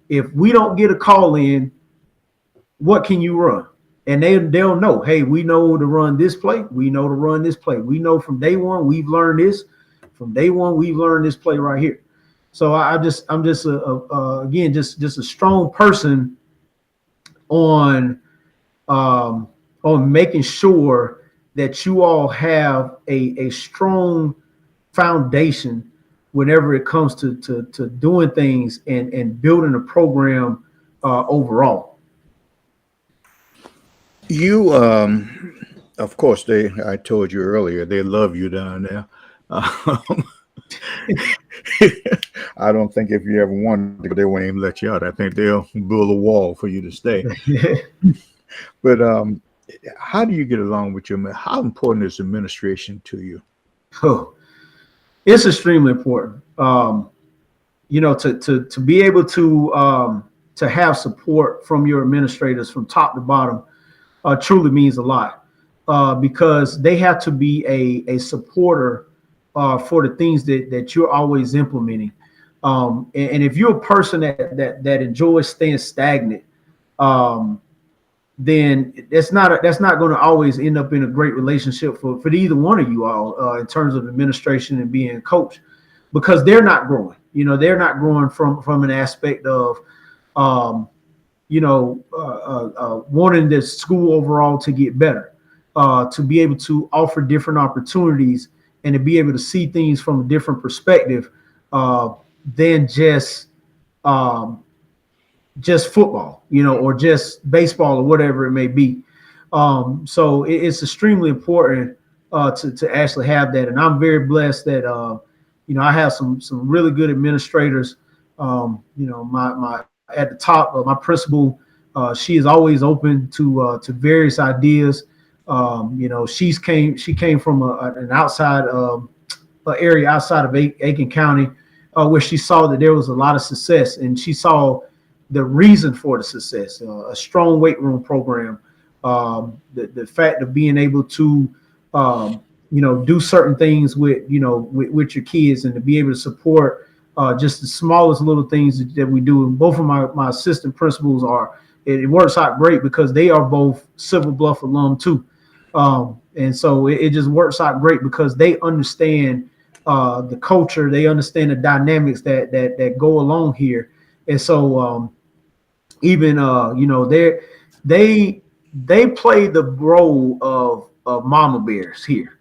if we don't get a call in, what can you run? And they'll know, hey, we know to run this play. We know to run this play. We know from day one, we've learned this. From day one, we've learned this play right here. So I'm just a strong person on making sure that you all have a strong foundation whenever it comes to doing things and building a program overall. You, of course, I told you earlier, they love you down there. I don't think if you ever wanted to go, they won't even let you out. I think they'll build a wall for you to stay. But how do you get along with how important is administration to you? Oh, it's extremely important. To be able to have support from your administrators from top to bottom truly means a lot, because they have to be a supporter for the things that you're always implementing. And if you're a person that enjoys staying stagnant, then that's not going to always end up in a great relationship for either one of you all in terms of administration and being a coach, because they're not growing. They're not growing from an aspect of wanting the school overall to get better, to be able to offer different opportunities and to be able to see things from a different perspective than just football, or just baseball or whatever it may be. So it's extremely important to actually have that. And I'm very blessed that, I have some really good administrators. My at the top of my principal, she is always open to various ideas. She came from an outside area outside of Aiken County, where she saw that there was a lot of success, and she saw the reason for the success, a strong weight room program, the fact of being able to do certain things with your kids, and to be able to support just the smallest little things that we do. And both of my assistant principals it works out great because they are both Silver Bluff alum too. And so it just works out great because they understand the culture, they understand the dynamics that go along here. And so even they play the role of mama bears here.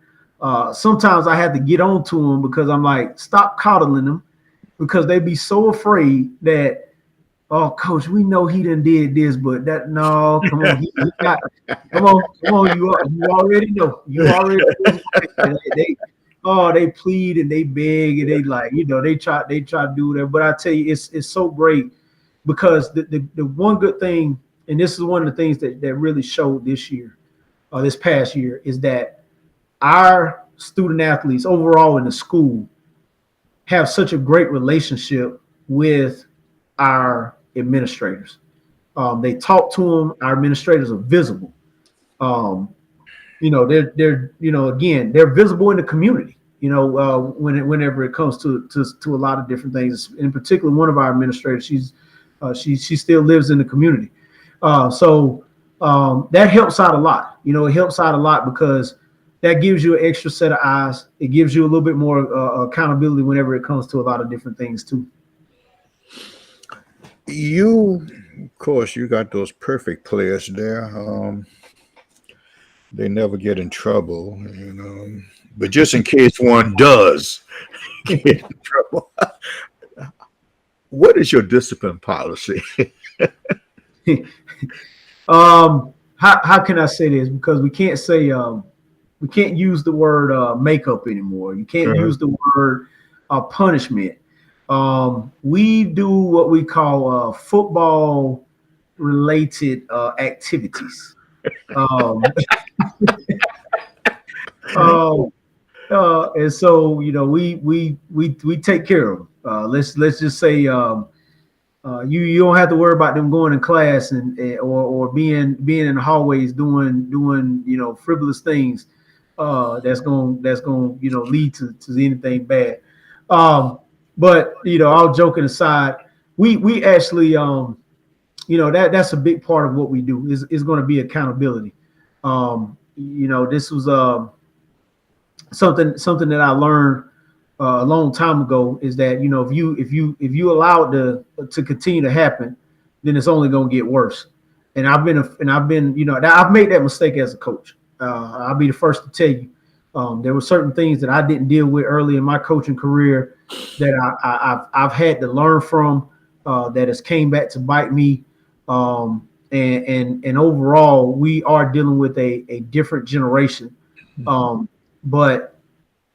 Sometimes I have to get on to them because I'm like, stop coddling them, because they be so afraid that, oh, coach, we know he done did this, but that no, come on, he got, come on, you already know, they plead and they beg and they like, they try to do that. But I tell you, it's so great because the one good thing, and this is one of the things that really showed this past year, is that our student athletes overall in the school have such a great relationship with our administrators. They talk to them. Our administrators are visible. They're again, they're visible in the community. Whenever it comes to a lot of different things. In particular, one of our administrators, she still lives in the community. So that helps out a lot. It helps out a lot because that gives you an extra set of eyes. It gives you a little bit more accountability whenever it comes to a lot of different things too. Of course, you got those perfect players there. They never get in trouble, but just in case one does get in trouble, what is your discipline policy? How can I say this? Because we can't say we can't use the word makeup anymore. You can't use the word punishment. We do what we call football related activities. And so we take care of them. Let's just say you don't have to worry about them going in class or being in the hallways doing frivolous things that's going lead to anything bad. But all joking aside, we actually that's a big part of what we do is going to be accountability. This was something that I learned a long time ago, is that if you allow it to continue to happen, then it's only going to get worse. And I've made that mistake as a coach. I'll be the first to tell you. There were certain things that I didn't deal with early in my coaching career that I've had to learn from, that has came back to bite me. And overall, we are dealing with a different generation. But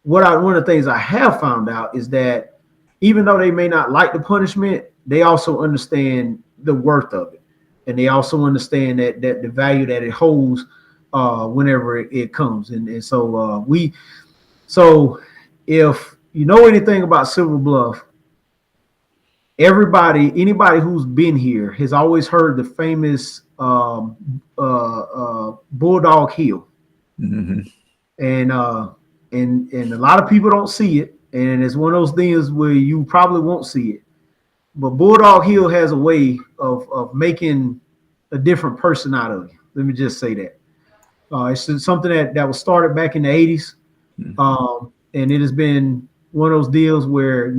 one of the things I have found out is that even though they may not like the punishment, they also understand the worth of it, and they also understand that the value that it holds whenever it comes. And so if you know anything about Silver Bluff, anybody who's been here has always heard the famous Bulldog Hill. Mm-hmm. And a lot of people don't see it, and it's one of those things where you probably won't see it. But Bulldog Hill has a way of making a different person out of you. Let me just say that. It's something that was started back in the 80s. And it has been one of those deals where,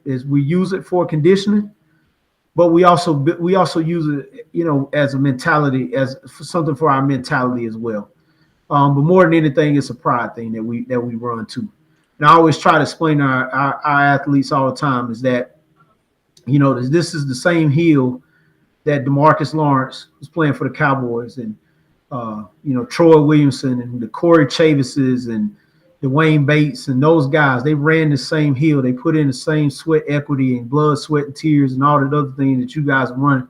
is we use it for conditioning, but we also use it, as a mentality, as something for our mentality as well. But more than anything, it's a pride thing that we run to. And I always try to explain to our athletes all the time is that, this is the same hill that DeMarcus Lawrence was playing for the Cowboys, and Troy Williamson and the Corey Chavises and Dwayne Bates and those guys. They ran the same hill. They put in the same sweat equity and blood, sweat, and tears and all the other things that you guys are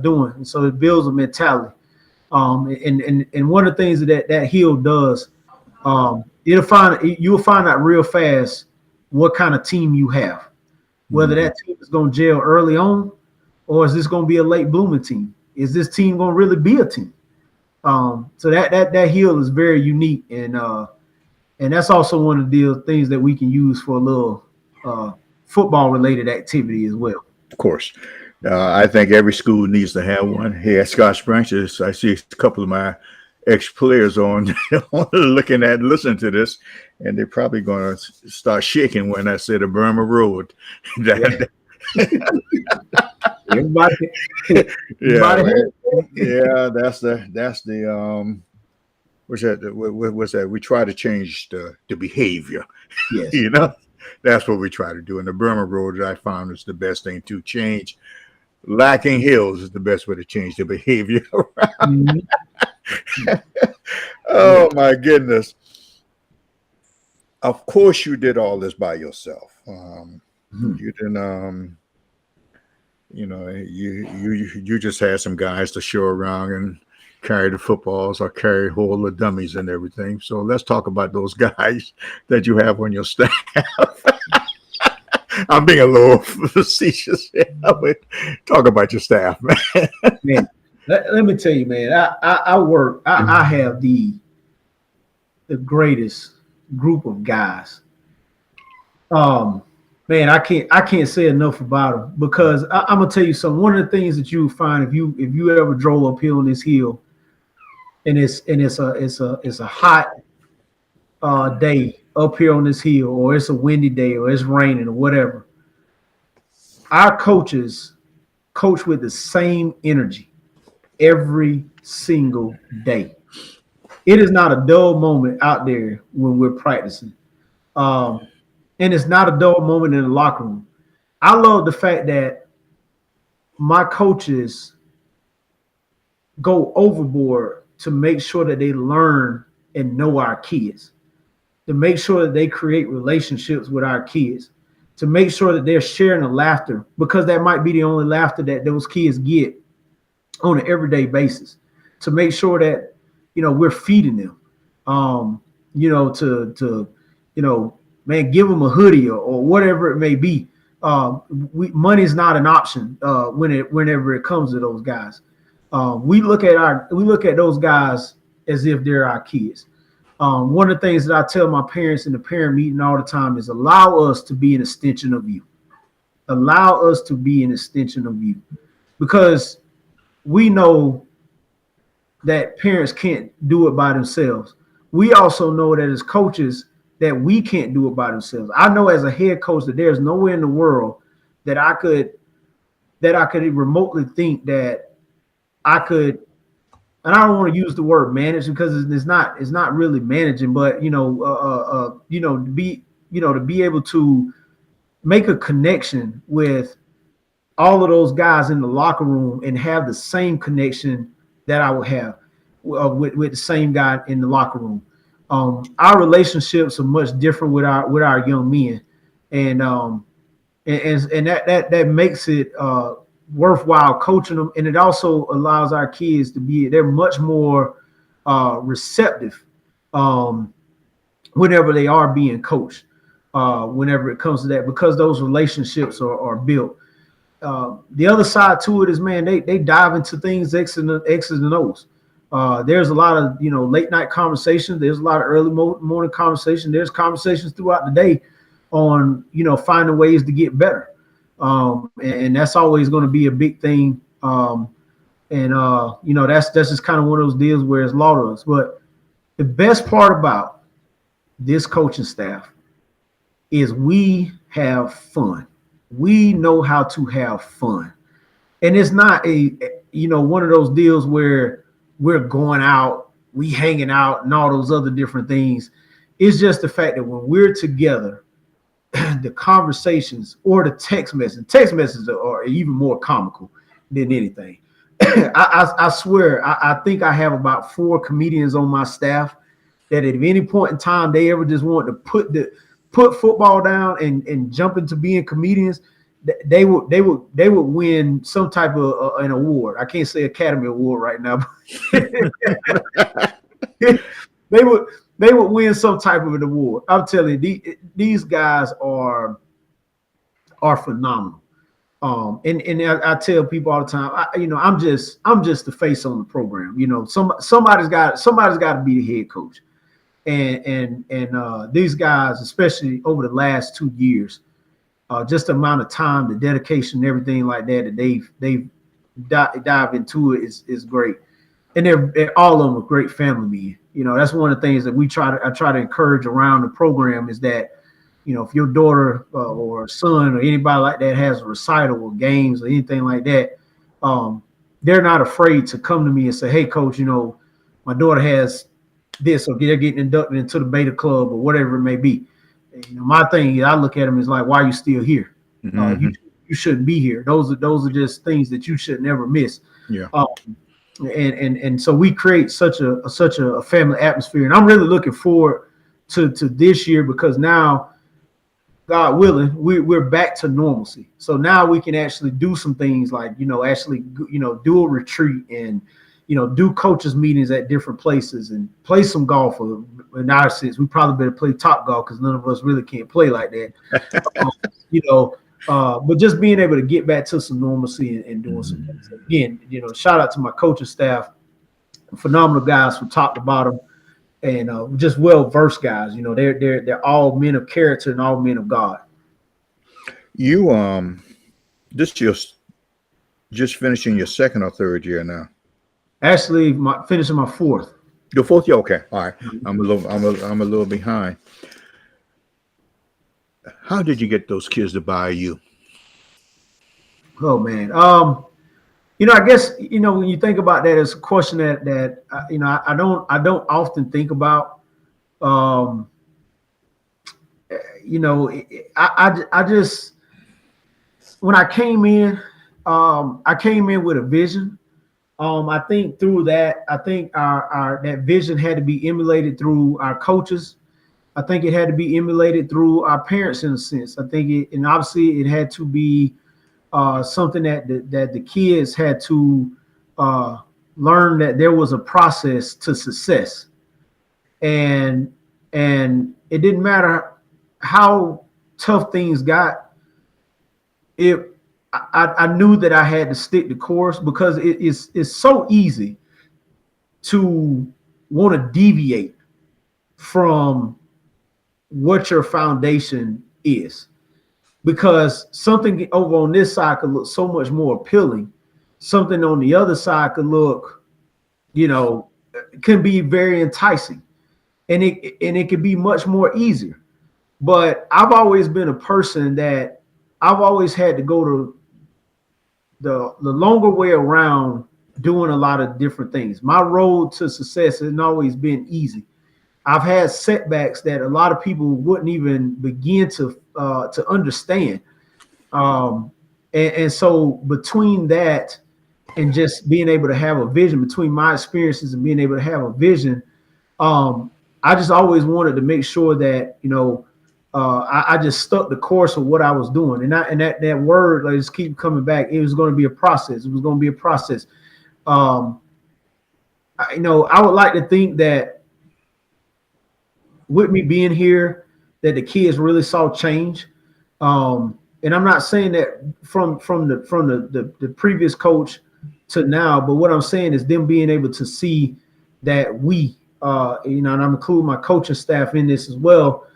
doing. And so it builds a mentality. And one of the things that hill does, you'll find out real fast what kind of team you have, whether that team is going to gel early on, or is this going to be a late blooming team? Is this team going to really be a team? So that hill is very unique, and that's also one of the things that we can use for a little football related activity as well. Of course. I think every school needs to have one. Here at Scotch Branches, I see a couple of my ex-players on listening to this, and they're probably going to start shaking when I say the Burma Road. Everybody, that's the what's that? We try to change the behavior. Yes. That's what we try to do. And the Burma Road, I found, is the best thing to change. Lacking hills is the best way to change the behavior. Oh my goodness! Of course, you did all this by yourself. You didn't. You just had some guys to show around and carry the footballs or carry hold the dummies and everything. So let's talk about those guys that you have on your staff. I'm being a little facetious here, but talk about your staff, man. Man, let me tell you, man. I have the greatest group of guys. Man, I can't say enough about them, because I'm gonna tell you something. One of the things that you find if you ever drove uphill on this hill, and it's a hot day up here on this hill, or it's a windy day, or it's raining, or whatever, our coaches coach with the same energy every single day. It is not a dull moment out there when we're practicing. And it's not a dull moment in the locker room. I love the fact that my coaches go overboard to make sure that they learn and know our kids, to make sure that they create relationships with our kids, to make sure that they're sharing the laughter, because that might be the only laughter that those kids get on an everyday basis, to make sure that, we're feeding them, man, give them a hoodie or whatever it may be. Money's not an option whenever it comes to those guys. We look at those guys as if they're our kids. One of the things that I tell my parents in the parent meeting all the time is allow us to be an extension of you. Allow us to be an extension of you, because we know that parents can't do it by themselves. We also know that as coaches that we can't do it by themselves. I know as a head coach that there's nowhere in the world that I could remotely think that I could, and I don't want to use the word manage, because it's not really managing, but to be able to make a connection with all of those guys in the locker room and have the same connection that I would have with the same guy in the locker room. Our relationships are much different with our young men, and that makes it worthwhile coaching them, and it also allows our kids they're much more receptive whenever they are being coached, whenever it comes to that, because those relationships are built. The other side to it is, man, they dive into things X's and O's. There's a lot of late night conversations. There's a lot of early morning conversation. There's conversations throughout the day on finding ways to get better, and that's always going to be a big thing. That's just kind of one of those deals where it's law to us. But the best part about this coaching staff is we have fun. We know how to have fun, and it's not one of those deals where we're going out, we hanging out, and all those other different things. It's just the fact that when we're together, the conversations or the text messages are even more comical than anything. I swear, I think I have about 4 comedians on my staff that at any point in time they ever just want to put football down and jump into being comedians, they would win some type of an award. I can't say Academy Award right now, but they would win some type of an award. I'm telling you, these guys are phenomenal. And I tell people all the time, I'm just the face on the program. Somebody's got to be the head coach. And these guys, especially over the last 2 years, just the amount of time, the dedication, and everything like that they've dive into it is great. And they're all of them a great family men. That's one of the things that I try to encourage around the program is that, if your daughter or son or anybody like that has a recital or games or anything like that, they're not afraid to come to me and say, hey, coach, my daughter has this, or they're getting inducted into the beta club or whatever it may be. My thing, I look at them is like, why are you still here? Mm-hmm. You shouldn't be here. Those are just things that you should never miss. Yeah. And so we create such a family atmosphere, and I'm really looking forward to this year, because now, God willing, we're back to normalcy. So now we can actually do some things like, do a retreat and, do coaches meetings at different places and play some golf. Or in our sense, we probably better play top golf because none of us really can't play like that. But just being able to get back to some normalcy and doing some things. Again, shout out to my coaching staff, phenomenal guys from top to bottom. And just well-versed guys. They're all men of character and all men of God. You this just finishing your second or third year now? Actually, finishing my fourth. Your fourth year, okay. All right. I'm a little behind. How did you get those kids to buy you? Oh man. I guess, when you think about that, it's a question that I don't often think about. I just, when I came in with a vision. I think through that, our that vision had to be emulated through our coaches. I think it had to be emulated through our parents in a sense. I think and obviously it had to be something that the kids had to learn, that there was a process to success, and it didn't matter how tough things got. I knew that I had to stick the course, because it's so easy to want to deviate from what your foundation is, because something over on this side could look so much more appealing. Something on the other side could look, can be very enticing, and it can be much more easier. But I've always been a person that I've always had to go to the longer way around doing a lot of different things. My road to success hasn't always been easy. I've had setbacks that a lot of people wouldn't even begin to understand. And so between that and just being able to have a vision, between my experiences and being able to have a vision, I just always wanted to make sure that, I just stuck the course of what I was doing. And that word, like, just keep coming back. It was going to be a process. It was going to be a process. I would like to think that with me being here, that the kids really saw change. And I'm not saying that from the previous coach to now, but what I'm saying is them being able to see that we, and I'm including my coaching staff in this as well,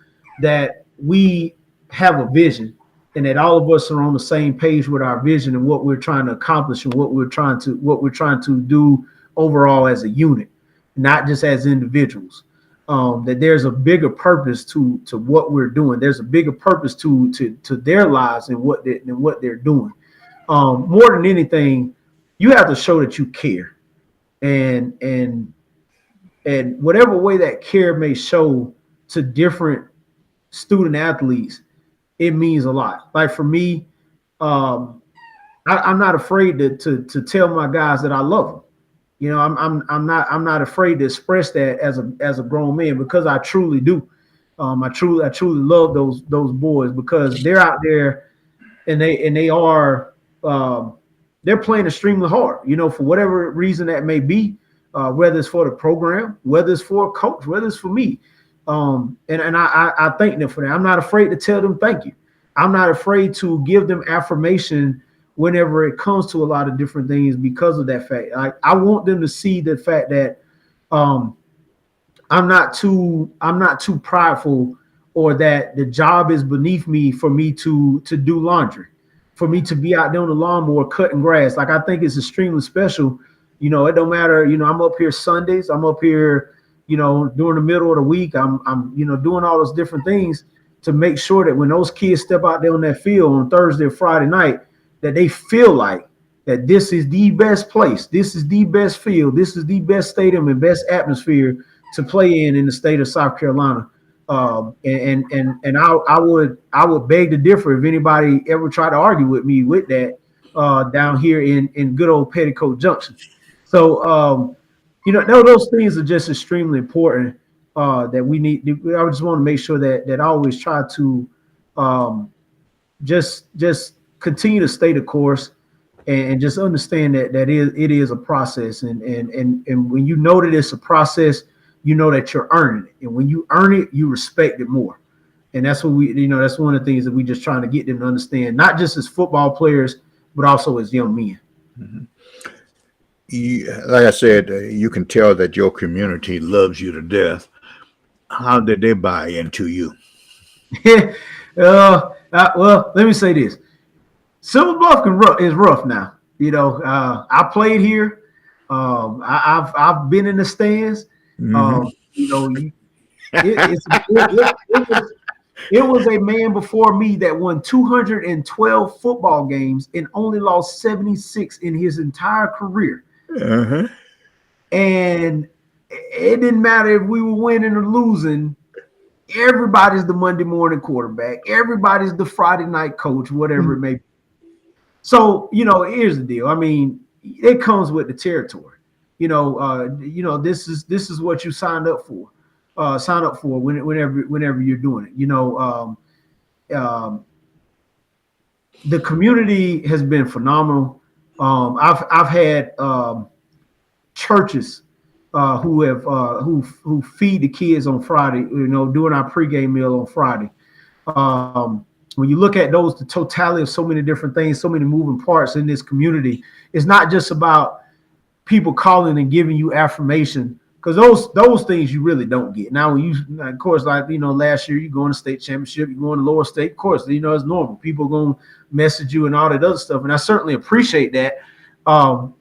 that we have a vision, and that all of us are on the same page with our vision and what we're trying to accomplish and what we're trying to do overall as a unit, not just as individuals. That there's a bigger purpose to what we're doing. There's a bigger purpose to their lives and what they're doing. More than anything, you have to show that you care, and whatever way that care may show to different student athletes, it means a lot. Like for me, I'm not afraid to tell my guys that I love them. I'm not afraid to express that as a grown man, because I truly do. I truly love those boys, because they're out there and they are they're playing extremely hard, for whatever reason that may be, whether it's for the program, whether it's for a coach, whether it's for me. And I thank them for that. I'm not afraid to tell them thank you. I'm not afraid to give them affirmation whenever it comes to a lot of different things, because of that fact. I want them to see the fact that I'm not too prideful or that the job is beneath me for me to do laundry, for me to be out there on the lawnmower cutting grass. Like, I think it's extremely special. You know, it don't matter. You know, I'm up here Sundays. I'm up here, you know, during the middle of the week. I'm you know, doing all those different things to make sure that when those kids step out there on that field on Thursday or Friday night, that they feel like that this is the best place, this is the best field, this is the best stadium and best atmosphere to play in the state of South Carolina. And I would beg to differ if anybody ever tried to argue with me with that down here in good old Petticoat Junction. So you know, those things are just extremely important that we need. I just want to make sure that I always try to just continue to stay the course and just understand that it is a process. And when you know that it's a process, you know that you're earning it. And when you earn it, you respect it more. And that's what that's one of the things that we just trying to get them to understand, not just as football players, but also as young men. Mm-hmm. Like I said, you can tell that your community loves you to death. How did they buy into you? Well, let me say this. Silver Bluff is rough now. You know, I played here. I've been in the stands. Mm-hmm. You know, it was a man before me that won 212 football games and only lost 76 in his entire career. Uh-huh. And it didn't matter if we were winning or losing. Everybody's the Monday morning quarterback. Everybody's the Friday night coach, whatever it may be. So, you know, here's the deal. I mean, it comes with the territory. You know, this is what you signed up for. Whenever you're doing it. You know, the community has been phenomenal. I've had churches who feed the kids on Friday, you know, doing our pregame meal on Friday. When you look at the totality of so many different things, so many moving parts in this community, it's not just about people calling and giving you affirmation, because those things you really don't get. Now, when you, of course, like, you know, last year you go in the state championship, you go in the lower state, of course, you know, it's normal. People are going to message you and all that other stuff. And I certainly appreciate that. And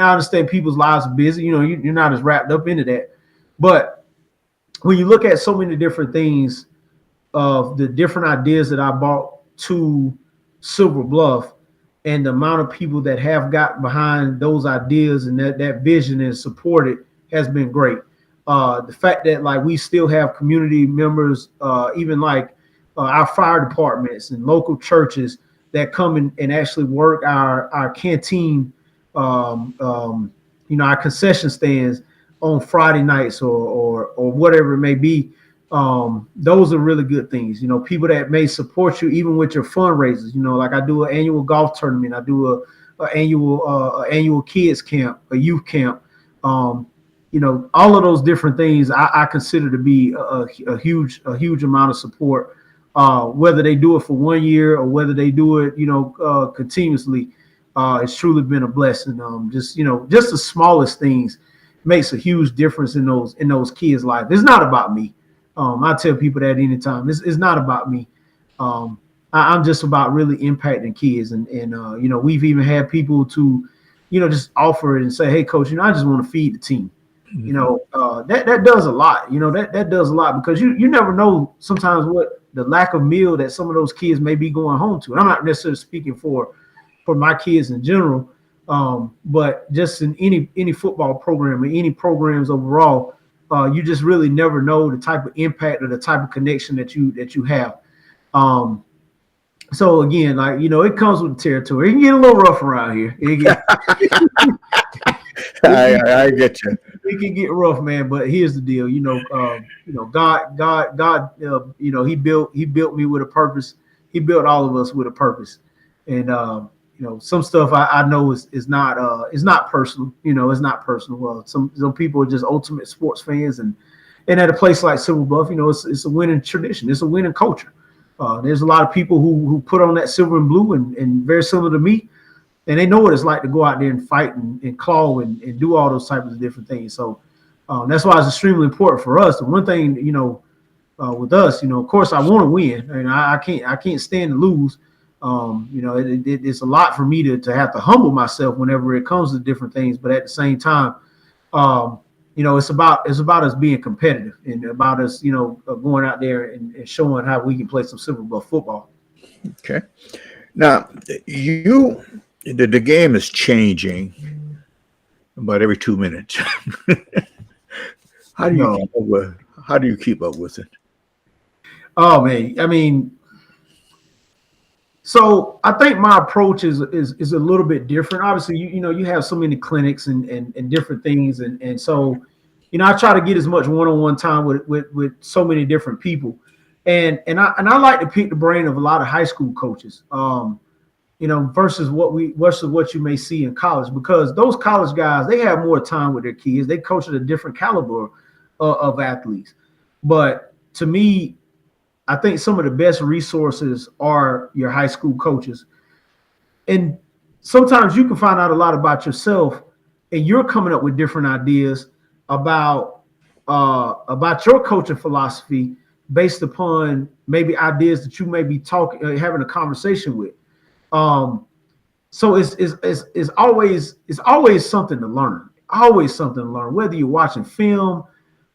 I understand people's lives are busy. You know, you're not as wrapped up into that. But when you look at so many different things of the different ideas that I brought to Silver Bluff and the amount of people that have got behind those ideas and that vision and support it has been great. The fact that, like, we still have community members, even like our fire departments and local churches that come and actually work our canteen, you know, our concession stands on Friday nights or whatever it may be. Those are really good things. You know, people that may support you even with your fundraisers. You know, like I do an annual golf tournament, I do a annual kids camp, a youth camp. You know, all of those different things I consider to be a huge amount of support. Whether they do it for 1 year or whether they do it, you know, continuously, it's truly been a blessing. Just the smallest things makes a huge difference in those kids' life. It's not about me. I tell people that anytime. It's not about me. I'm just about really impacting kids, and you know, we've even had people to, you know, just offer it and say, "Hey, coach, you know, I just want to feed the team." Mm-hmm. You know, that does a lot. You know, that does a lot, because you never know sometimes what the lack of meal that some of those kids may be going home to. And I'm not necessarily speaking for my kids in general, but just in any football program or any programs overall. You just really never know the type of impact or the type of connection that you have. So again, like, you know, it comes with the territory. It can get a little rough around here. I get you. It can get rough, man. But here's the deal. You know, God. You know, He built me with a purpose. He built all of us with a purpose. And you know, some stuff I know is not personal. You know, it's not personal. Well, some people are just ultimate sports fans, and at a place like Silver Bluff, you know, it's a winning tradition. It's a winning culture. There's a lot of people who put on that silver and blue and very similar to me, and they know what it's like to go out there and fight and claw and do all those types of different things. So that's why it's extremely important for us. The one thing, you know, with us. Of course, I want to win, and I can't stand to lose. It's a lot for me to have to humble myself whenever it comes to different things. But at the same time, it's about us being competitive and about us, going out there and showing how we can play some Silver Bluff football. Okay. Now, the game is changing about every 2 minutes. How do you keep up with it? Oh man, I mean, so I think my approach is a little bit different. Obviously, you have so many clinics and different things, and so I try to get as much one-on-one time with so many different people, and I like to pick the brain of a lot of high school coaches. Versus what you may see in college, because those college guys, they have more time with their kids. They coach at a different caliber of athletes. But to me, I think some of the best resources are your high school coaches. And sometimes you can find out a lot about yourself, and you're coming up with different ideas about your coaching philosophy based upon maybe ideas that you may be having a conversation with. So it's always something to learn. Always something to learn. Whether you're watching film,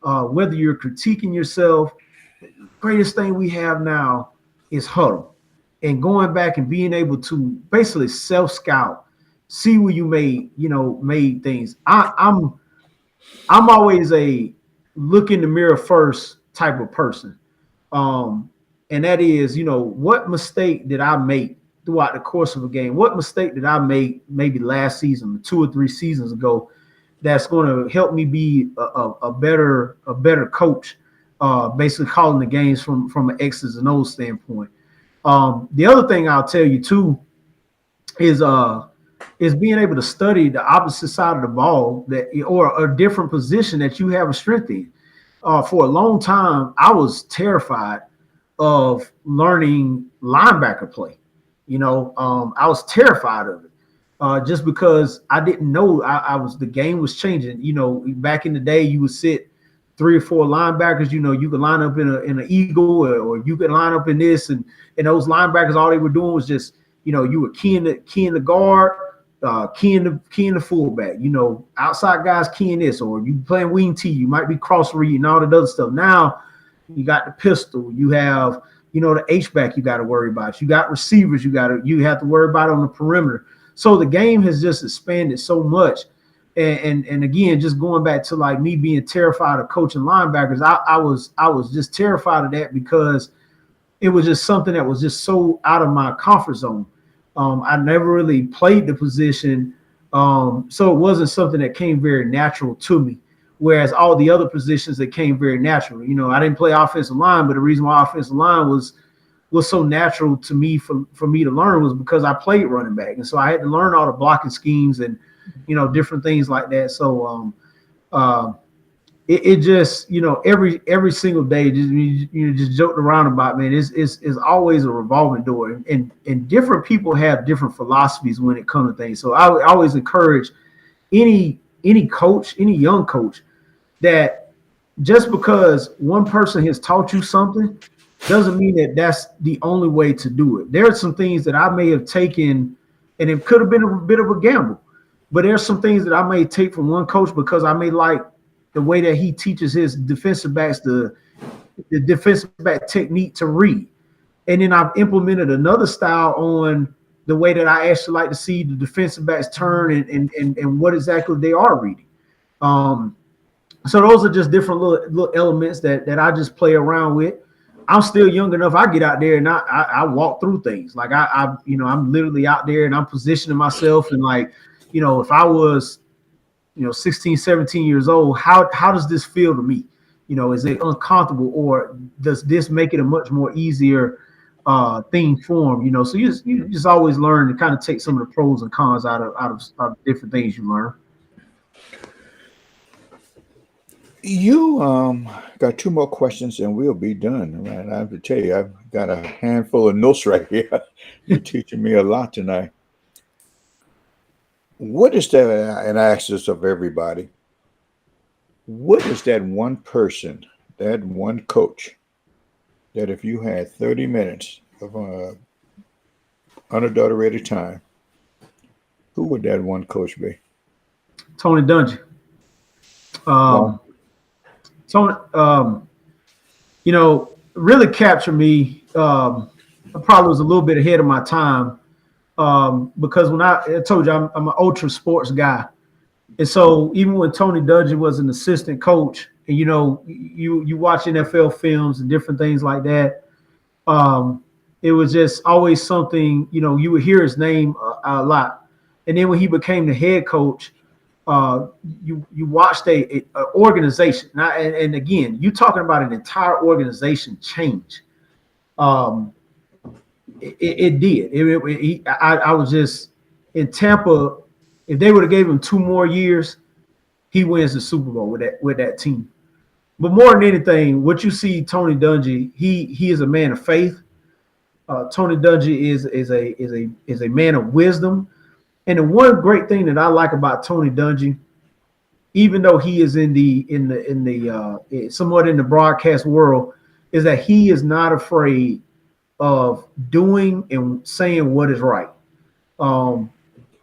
whether you're critiquing yourself, the greatest thing we have now is huddle, and going back and being able to basically self-scout, see where you made things. I'm always a look in the mirror first type of person, and that is, what mistake did I make throughout the course of a game? What mistake did I make maybe last season, 2 or 3 seasons ago, that's going to help me be a better coach, basically calling the games from an X's and O's standpoint. The other thing I'll tell you too is being able to study the opposite side of the ball, or a different position that you have a strength in. For a long time, I was terrified of learning linebacker play. I was terrified of it, just because I didn't know the game was changing. Back in the day, you would sit 3 or 4 linebackers. You could line up in an eagle, or you could line up in this, and those linebackers, all they were doing was just, you were keying the guard, keying the fullback. Outside guys keying this, or you playing wing T, you might be cross reading, all that other stuff. Now you got the pistol, you have the H-back you got to worry about. You got receivers you have to worry about on the perimeter. So the game has just expanded so much. And again, just going back to like me being terrified of coaching linebackers, I was just terrified of that, because it was just something that was just so out of my comfort zone. I never really played the position, so it wasn't something that came very natural to me. Whereas all the other positions that came very natural. I didn't play offensive line, but the reason why offensive line was so natural to me for me to learn was because I played running back. And so I had to learn all the blocking schemes and, different things like that. So it just, every single day, just joked around about, man, it's always a revolving door, and different people have different philosophies when it comes to things. So I would always encourage any coach, any young coach, that just because one person has taught you something doesn't mean that that's the only way to do it. There are some things that I may have taken, and it could have been a bit of a gamble, but there's some things that I may take from one coach because I may like the way that he teaches his defensive backs the defensive back technique to read. And then I've implemented another style on the way that I actually like to see the defensive backs turn and what exactly they are reading. So those are just different little elements that I just play around with. I'm still young enough. I get out there and I walk through things. Like I'm literally out there and I'm positioning myself, and like, if I was, 16, 17 years old, how does this feel to me? Is it uncomfortable, or does this make it a much more easier thing for them? So you just always learn to kind of take some of the pros and cons out of different things you learn. You got 2 more questions and we'll be done. Right? I have to tell you, I've got a handful of notes right here. You're teaching me a lot tonight. What is that? And I ask this of everybody. What is that one person, that one coach that if you had 30 minutes of unadulterated time, who would that one coach be? Tony Dungy. Well, Tony, really captured me. I probably was a little bit ahead of my time because when I told you I'm an ultra sports guy. And so even when Tony Dungy was an assistant coach, and you watch NFL films and different things like that, it was just always something, you would hear his name a lot. And then when he became the head coach, you watched a organization. And again, you talking about an entire organization change. It did. I was just in Tampa. If they would have gave him 2 more years, he wins the Super Bowl with that team. But more than anything, what you see, Tony Dungy, he is a man of faith. Tony Dungy is a man of wisdom. And the one great thing that I like about Tony Dungy, even though he is in the somewhat in the broadcast world, is that he is not afraid of doing and saying what is right.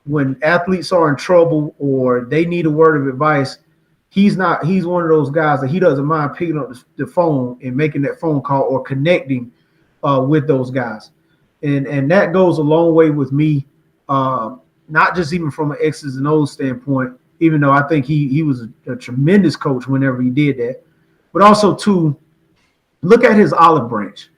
When athletes are in trouble or they need a word of advice, he's one of those guys that he doesn't mind picking up the phone and making that phone call or connecting with those guys. And that goes a long way with me, not just even from an X's and O's standpoint, even though I think he was a tremendous coach whenever he did that, but also to look at his olive branch.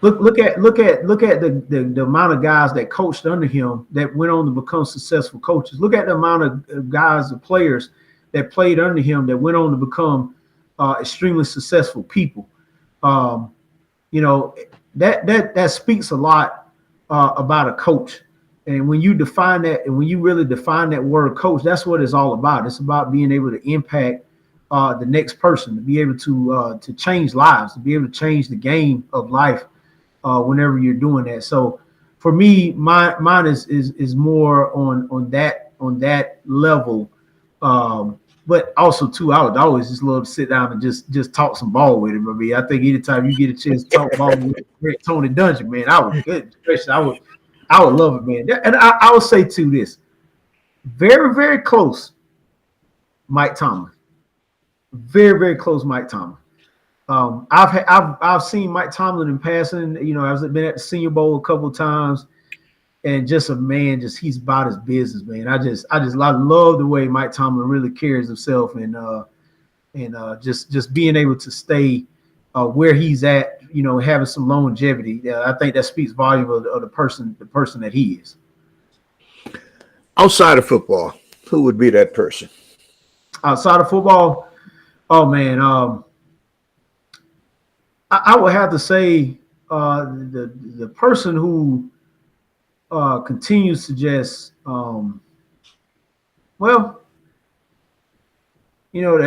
Look at the amount of guys that coached under him that went on to become successful coaches. Look at the amount of guys, the players that played under him that went on to become extremely successful people. That speaks a lot about a coach. And when you define that, and when you really define that word coach, that's what it's all about. It's about being able to impact the next person, to be able to change lives, to be able to change the game of life. Whenever you're doing that. So for me, mine is more on that level. But also too, I would always just love to sit down and just talk some ball with him. I mean, I think anytime you get a chance to talk ball with Tony Dungy, man, I would love it, man. And I would say too this, very, very close, Mike Tomlin. Very, very close, Mike Tomlin. I've seen Mike Tomlin in passing. I've been at the Senior Bowl a couple of times, and just a man, he's about his business, man. I love the way Mike Tomlin really carries himself, and just being able to stay where he's at, having some longevity. I think that speaks volume of the person that he is. outside of football, who would be that person? Outside of football, oh man, I would have to say the person who continues to just that I don't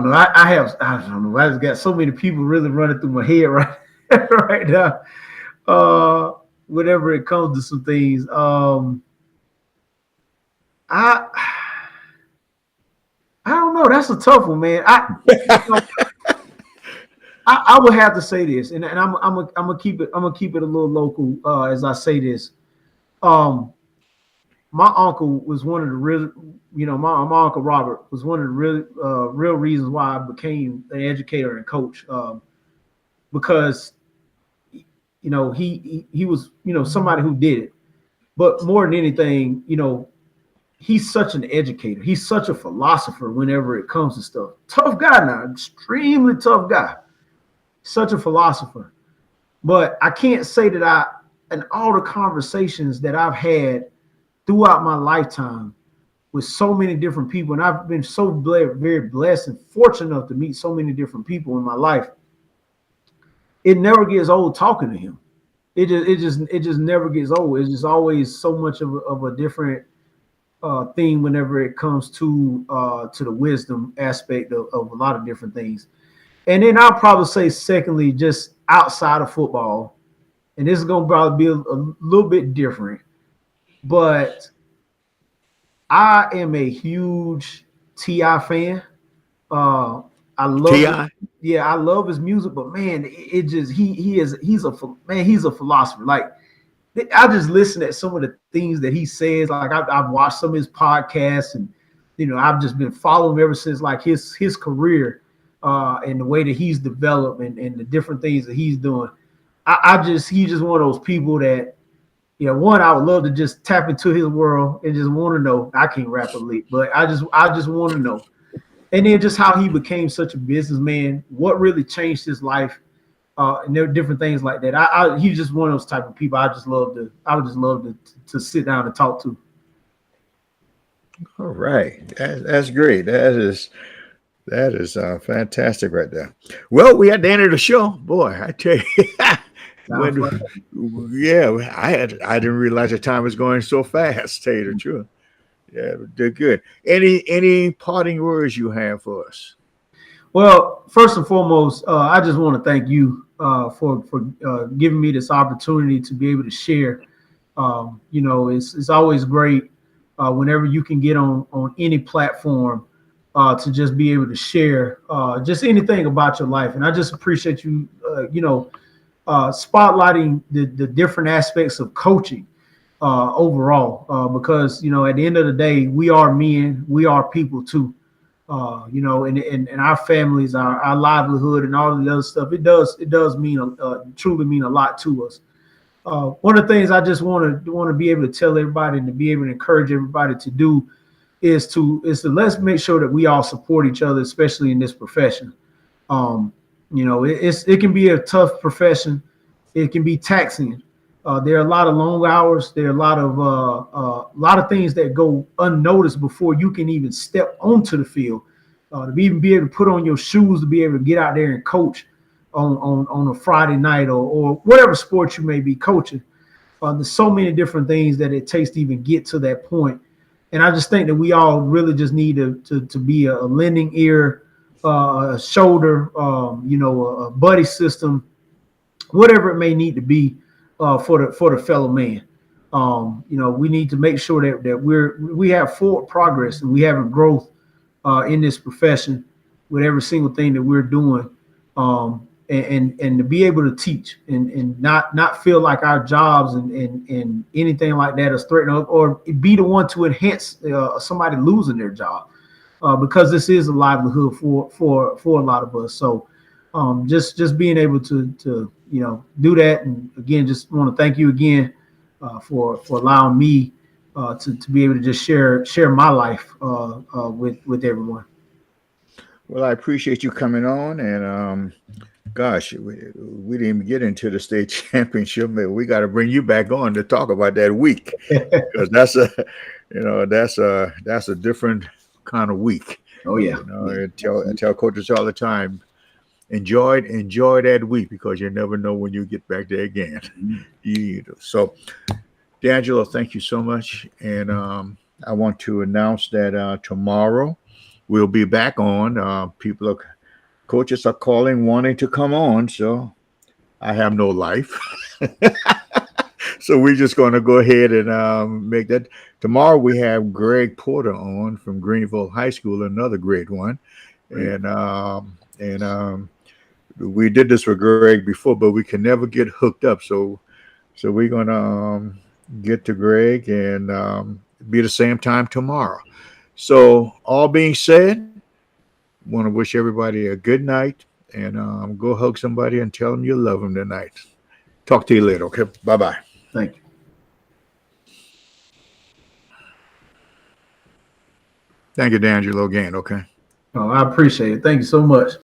know. I don't know. I just got so many people really running through my head right now. Whenever it comes to some things, I don't know. That's a tough one, man. I would have to say this, and I'm gonna keep it a little local as I say this. My uncle was one of the real, my uncle Robert was one of the real reasons why I became an educator and coach, because he was somebody who did it, but more than anything, he's such an educator. He's such a philosopher whenever it comes to stuff. Tough guy now, extremely tough guy. Such a philosopher. But I can't say that in all the conversations that I've had throughout my lifetime with so many different people, and I've been so very blessed and fortunate enough to meet so many different people in my life, it never gets old talking to him. It just never gets old. It's just always so much of a different thing whenever it comes to the wisdom aspect of a lot of different things. And then I'll probably say, secondly, just outside of football, and this is going to probably be a little bit different, but I am a huge T.I. fan. I love T.I.? yeah, I love his music, but man, it just he's a philosopher. Like I just listen at some of the things that he says. Like I've watched some of his podcasts, and I've just been following him ever since like his career, and the way that he's developed and the different things that he's doing. He's just one of those people that, one, I would love to just tap into his world and just want to know. I can't rap a lick, but I just want to know. And then just how he became such a businessman, what really changed his life, and there are different things like that. He's just one of those type of people I would just love to sit down and talk to. All right, that's great. That is fantastic right there. Well, we at the end of the show, boy. I tell you, I didn't realize the time was going so fast. Tell you the truth. Yeah, they're good. Any parting words you have for us? Well, first and foremost, I just want to thank you for giving me this opportunity to be able to share. It's always great whenever you can get on any platform to just be able to share just anything about your life. And I just appreciate you, spotlighting the different aspects of coaching overall, because at the end of the day, we are men, we are people too. And our families, our livelihood, and all the other stuff. It does mean truly mean a lot to us. One of the things I just want to be able to tell everybody and to be able to encourage everybody to do is to let's make sure that we all support each other, especially in this profession. It can be a tough profession. It can be taxing. There are a lot of long hours. There are a lot of things that go unnoticed before you can even step onto the field. To even be able to put on your shoes, to be able to get out there and coach on a Friday night or whatever sport you may be coaching. There's so many different things that it takes to even get to that point. And I just think that we all really just need to be a lending ear, a shoulder, a buddy system, whatever it may need to be for the fellow man. We need to make sure that we have forward progress and we have growth in this profession with every single thing that we're doing, and to be able to teach and not feel like our jobs and anything like that is threatened, or be the one to enhance somebody losing their job, because this is a livelihood for a lot of us. So just being able to do that. And again, just want to thank you again for allowing me to be able to just share my life with everyone. Well, I appreciate you coming on, and gosh, we didn't even get into the state championship. Maybe we got to bring you back on to talk about that week, because that's a different kind of week. Oh yeah. I tell coaches all the time, enjoy that week, because you never know when you get back there again. Mm-hmm. So, DeAngelo, thank you so much, and I want to announce that tomorrow we'll be back on. Coaches are calling, wanting to come on, so I have no life. So we're just going to go ahead and make that. Tomorrow we have Greg Porter on from Greenville High School, another great one. And we did this with Greg before, but we can never get hooked up. So we're going to get to Greg and be the same time tomorrow. So all being said, want to wish everybody a good night, and go hug somebody and tell them you love them tonight. Talk to you later. Okay. Bye-bye. Thank you. Thank you, DeAngelo, again. Okay. Oh, I appreciate it. Thank you so much.